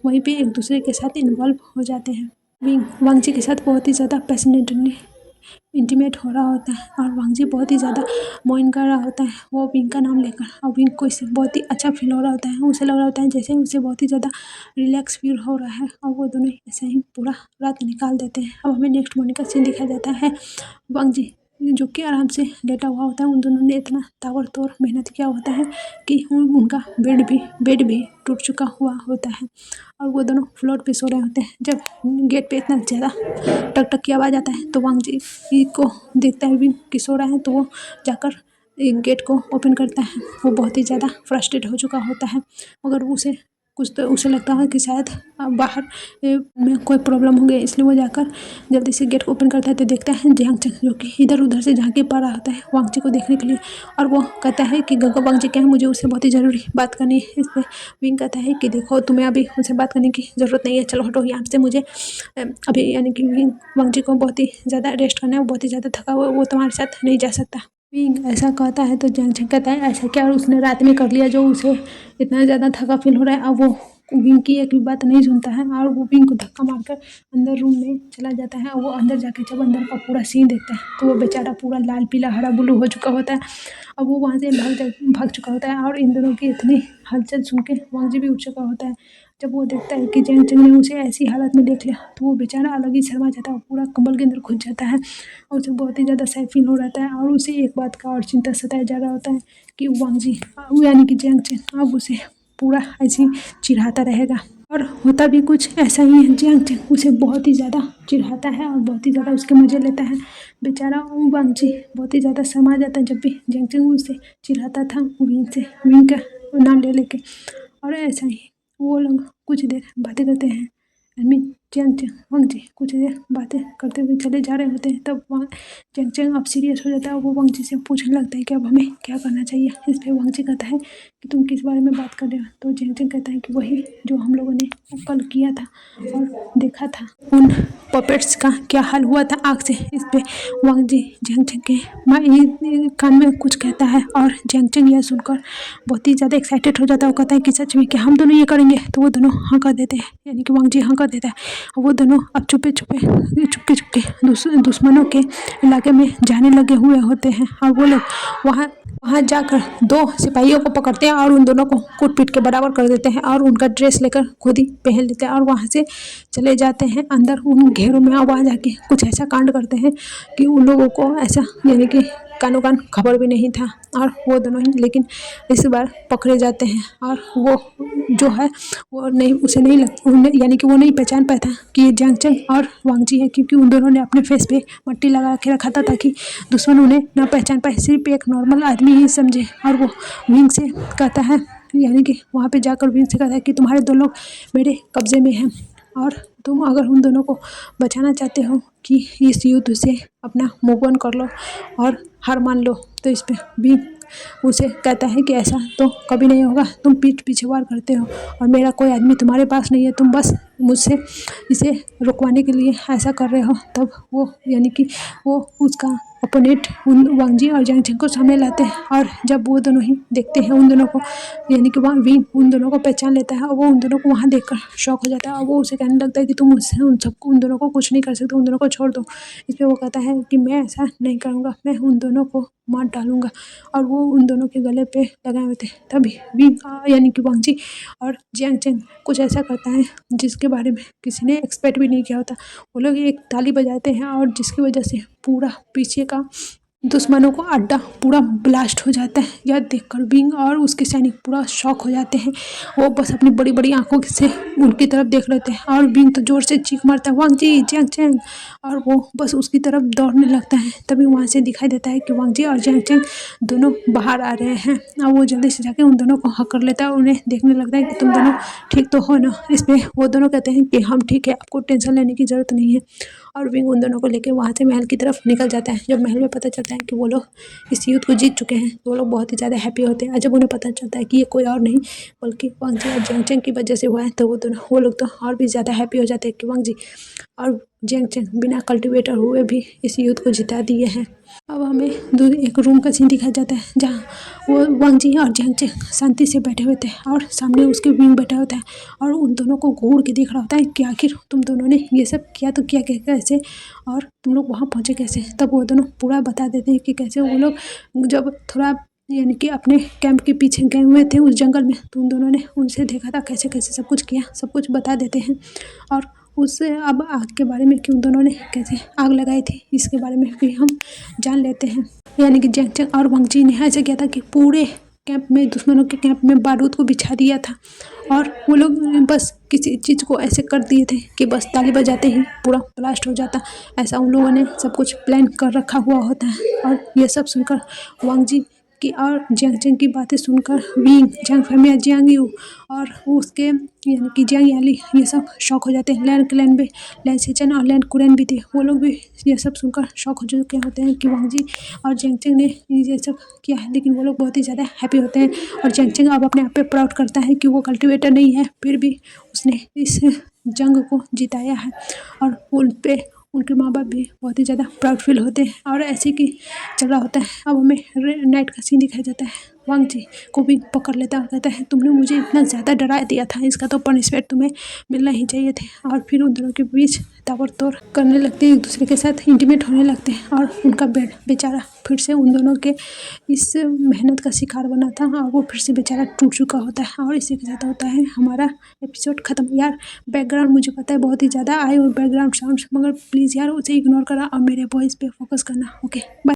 A: वहीं पर एक दूसरे के साथ इन्वॉल्व हो जाते हैं। विंग वांगजी के साथ बहुत ही ज़्यादा पैशनेटली इंटीमेट हो रहा होता है और वांग जी बहुत ही ज़्यादा मोइन कर रहा होता है वो विंग का नाम लेकर। और विंग को इससे बहुत ही अच्छा फील हो रहा होता है, उसे लग रहा होता है जैसे उसे बहुत ही ज़्यादा रिलैक्स फील हो रहा है और वो दोनों ऐसे ही पूरा रात निकाल देते हैं। अब हमें नेक्स्ट मॉर्निंग का सीन दिखाया जाता है। वांग जी जो कि आराम से लेटा हुआ होता है, उन दोनों ने इतना ताबड़तोड़ मेहनत किया होता है कि उनका बेड भी टूट चुका हुआ होता है और वो दोनों फ्लोर पे सो रहे होते हैं। जब गेट पे इतना ज़्यादा टक टक की आवाज़ आता है तो वांग जी को देखता है विंग कि सो रहा है, तो वो जाकर गेट को ओपन करता है। वो बहुत ही ज़्यादा फ्रस्ट्रेट हो चुका होता है, मगर उसे लगता है कि शायद बाहर में कोई प्रॉब्लम हो गई, इसलिए वो जाकर जल्दी से गेट को ओपन करता है तो देखता है जियांग चंग जो कि इधर उधर से झांकी पा रहा होता है वांग जी को देखने के लिए। और वो कहता है कि गंगा वांग जी क्या है, मुझे उससे बहुत ही ज़रूरी बात करनी है। इस पर विंग कहता है कि देखो तुम्हें अभी उनसे बात करने की ज़रूरत नहीं है, चलो हटो यहाँ से, मुझे अभी यानी कि विंग वांग जी को बहुत ही ज़्यादा रेस्ट करना है, वो बहुत ही ज़्यादा थका हुआ है, वो तुम्हारे साथ नहीं जा सकता। विंग ऐसा कहता है तो जियांग चंग कहता है ऐसा क्या और उसने रात में कर लिया जो उसे इतना ज़्यादा थका फील हो रहा है। अब वो विंग की एक भी बात नहीं सुनता है और वो विंग को धक्का मारकर अंदर रूम में चला जाता है। और वो अंदर जाके जब अंदर का पूरा सीन देखता है तो वो बेचारा पूरा लाल पीला हरा ब्लू हो चुका होता है। अब वो वहाँ से भाग चुका होता है और इन दोनों की इतनी हलचल सुन के वांग जी भी उठ चुका होता है। जब वो देखता है कि जियांग चंग ने उसे ऐसी हालत में देख लिया तो वो बेचारा अलग ही शर्मा जाता है, पूरा कंबल के अंदर घुस जाता है और उसे बहुत ही ज़्यादा सैड फील हो रहता है। और उसे एक बात का और चिंता सताया जा रहा होता है कि वांग जी यानी कि जियांग चंग अब उसे पूरा ऐसे ही चिढ़ाता रहेगा। और होता भी कुछ ऐसा ही है, जियांग चंग उसे बहुत ही ज़्यादा चिढ़ाता है और बहुत ही ज़्यादा उसके मज़े लेता है। बेचारा वांग जी बहुत ही ज़्यादा शर्मा जाता है जब भी जियांग चंग उसे चिढ़ाता था विंग का नाम ले लेके। और ऐसा ही वो लोग कुछ देर बातें करते हैं। आई मीन जियांग चंग वांग जी कुछ देर बातें करते हुए चले जा रहे होते हैं, तब वहाँ जियांग चंग अब सीरियस हो जाता है। वो वांग जी से पूछने लगता है कि अब हमें क्या करना चाहिए। इस पर वांग जी कहता है कि तुम किस बारे में बात कर रहे हो। तो जियांग चंग कहता है कि वही जो हम लोगों ने कल किया था और देखा था, उन पपेट्स का क्या हाल हुआ था आग से। इस पे वांग जी जियांग चंग के कान में कुछ कहता है और जियांग चंग यह सुनकर बहुत ही ज़्यादा एक्साइटेड हो जाता है। वो कहता है कि सच में क्या हम दोनों ये करेंगे। तो वो दोनों हाँ कर देते हैं, यानी कि वांग जी हाँ कर देता है। और वो दोनों अब चुपके चुपके दुश्मनों के इलाके में जाने लगे हुए होते हैं। और वो लोग वहाँ जाकर दो सिपाहियों को पकड़ते हैं और उन दोनों को कूट पीट के बराबर कर देते हैं और उनका ड्रेस लेकर खुद ही पहन लेते हैं और वहाँ से चले जाते हैं अंदर उन घेरों में। आवाज़ आके कुछ ऐसा कांड करते हैं कि उन लोगों को ऐसा यानी कि कानो कान खबर भी नहीं था और वो दोनों ही लेकिन इस बार पकड़े जाते हैं। और वो जो है वो नहीं उसे नहीं यानी कि वो नहीं पहचान पाया था कि ये जियांग चंग और वांग जी है, क्योंकि उन दोनों ने अपने फेस पे मट्टी लगा के रखा था ताकि दुश्मन उन्हें ना पहचान पाए, सिर्फ एक नॉर्मल आदमी ही समझे। और वो विंग से कहता है, यानी कि वहाँ पे जाकर विंग से कहता है कि तुम्हारे दो लोग मेरे कब्जे में हैं और तुम अगर उन दोनों को बचाना चाहते हो कि इस युद्ध से अपना मूव ऑन कर लो और हार मान लो। तो इस पे भी उसे कहता है कि ऐसा तो कभी नहीं होगा, तुम पीठ पीछे वार करते हो और मेरा कोई आदमी तुम्हारे पास नहीं है, तुम बस मुझसे इसे रुकवाने के लिए ऐसा कर रहे हो। तब वो यानी कि वो उसका अपोनेंट उन वांग जी और जियांग चंग को सामने लाते हैं और जब वो दोनों ही देखते हैं उन दोनों को, यानी कि वहाँ विंग उन दोनों को पहचान लेता है और वो उन दोनों को वहाँ देखकर शॉक हो जाता है और वो उसे कहने लगता है कि तुम उससे उन दोनों को कुछ नहीं कर सकते, उन दोनों को छोड़ दो। इस पर वो कहता है कि मैं ऐसा नहीं करूँगा, मैं उन दोनों को मार डालूंगा। और वो उन दोनों के गले पे लगाए हुए थे। तभी विंग यानी कि वांग जी और जियांग चंग कुछ ऐसा करता है जिसके बारे में किसी ने एक्सपेक्ट भी नहीं किया होता। वो लोग एक ताली बजाते हैं और जिसकी वजह से पूरा पीछे का दुश्मनों को अड्डा पूरा ब्लास्ट हो जाता है। यह देखकर विंग और उसके सैनिक पूरा शॉक हो जाते हैं। वो बस अपनी बड़ी बड़ी आंखों से उनकी तरफ देख लेते हैं और विंग तो जोर से चीख मारता है वांग जी जियांग चंग, और वो बस उसकी तरफ दौड़ने लगता है। तभी वहाँ से दिखाई देता है कि वांग जी और जियांग चंग दोनों बाहर आ रहे हैं और वो जल्दी से जाके उन दोनों को हक कर लेता है और उन्हें देखने लगता है कि तुम दोनों ठीक तो हो ना। इस पर वो दोनों कहते हैं कि हम ठीक है, आपको टेंशन लेने की ज़रूरत नहीं है। और विंग उन दोनों को लेकर वहाँ से महल की तरफ निकल जाता है। जब महल में पता चलता है कि वो लोग इस युद्ध को जीत चुके हैं तो वो लोग बहुत ही ज़्यादा हैप्पी होते हैं। और जब उन्हें पता चलता है कि ये कोई और नहीं बल्कि वांग जी और जियांग चंग की वजह से हुआ है तो वो लोग तो और भी ज़्यादा हैप्पी हो जाते हैं कि वांग जी और जियांग चेंग बिना कल्टीवेटर हुए भी इस युद्ध को जिता दिए हैं। अब हमें एक रूम का सीन दिखाया जाता है जहाँ वो वांग जी और जियांग चेंग शांति से बैठे हुए थे और सामने उसके विंग बैठा होता है और उन दोनों को घूर के देख रहा होता है कि आखिर तुम दोनों ने ये सब किया तो किया कैसे और तुम लोग वहाँ पहुँचे कैसे। तब वो दोनों पूरा बता देते हैं कि कैसे वो लोग जब थोड़ा यानी कि अपने कैंप के पीछे गए हुए थे उस जंगल में, तो उन दोनों ने उनसे देखा था कैसे कैसे सब कुछ किया, सब कुछ बता देते हैं। और उससे अब आग के बारे में कि उन दोनों ने कैसे आग लगाई थी इसके बारे में भी हम जान लेते हैं। यानी कि जियांग चेंग और वांग जी ने ऐसा किया था कि पूरे कैंप में, दुश्मनों के कैंप में बारूद को बिछा दिया था और वो लोग बस किसी चीज़ को ऐसे कर दिए थे कि बस ताली बजाते ही पूरा ब्लास्ट हो जाता। ऐसा उन लोगों ने सब कुछ प्लान कर रखा हुआ होता है। और ये सब सुनकर वांग जी की और जियांग चेंग की बातें सुनकर wing, Jiang family, Jiang Yu और उसके यानी कि जियांग याली ये सब शौक हो जाते हैं। लैन सेचन और लैन कुरेन भी थे, वो लोग भी ये सब सुनकर शौक हो चुके होते हैं कि वांग जी और जियांग चेंग ने ये सब किया है। लेकिन वो लोग बहुत ही ज़्यादा हैप्पी होते हैं और जियांग चेंग अब अपने आप पे प्राउड करता है कि वो कल्टीवेटर नहीं है, फिर भी उसने इस जंग को जिताया है और उन पे उनके माँ बाप भी बहुत ही ज़्यादा प्राउड फील होते हैं। और ऐसे कि चल रहा होता है। अब हमें नाइट का सीन दिखाया जाता है। वांग जी को भी पकड़ लेता और कहता है तुमने मुझे इतना ज़्यादा डरा दिया था, इसका तो पनिशमेंट तुम्हें मिलना ही चाहिए थे। और फिर उन दोनों के बीच ताबड़तोड़ करने लगते हैं, एक दूसरे के साथ इंटीमेट होने लगते हैं और उनका बेचारा फिर से उन दोनों के इस मेहनत का शिकार बना था और वो फिर से बेचारा टूट चुका होता है। और इसी के साथ होता है हमारा एपिसोड ख़त्म। यार बैकग्राउंड मुझे पता है बहुत ही ज़्यादा आए और बैकग्राउंड साउंड, मगर प्लीज़ यार उसे इग्नोर करना और मेरे वॉइस पे फोकस करना। Okay bye.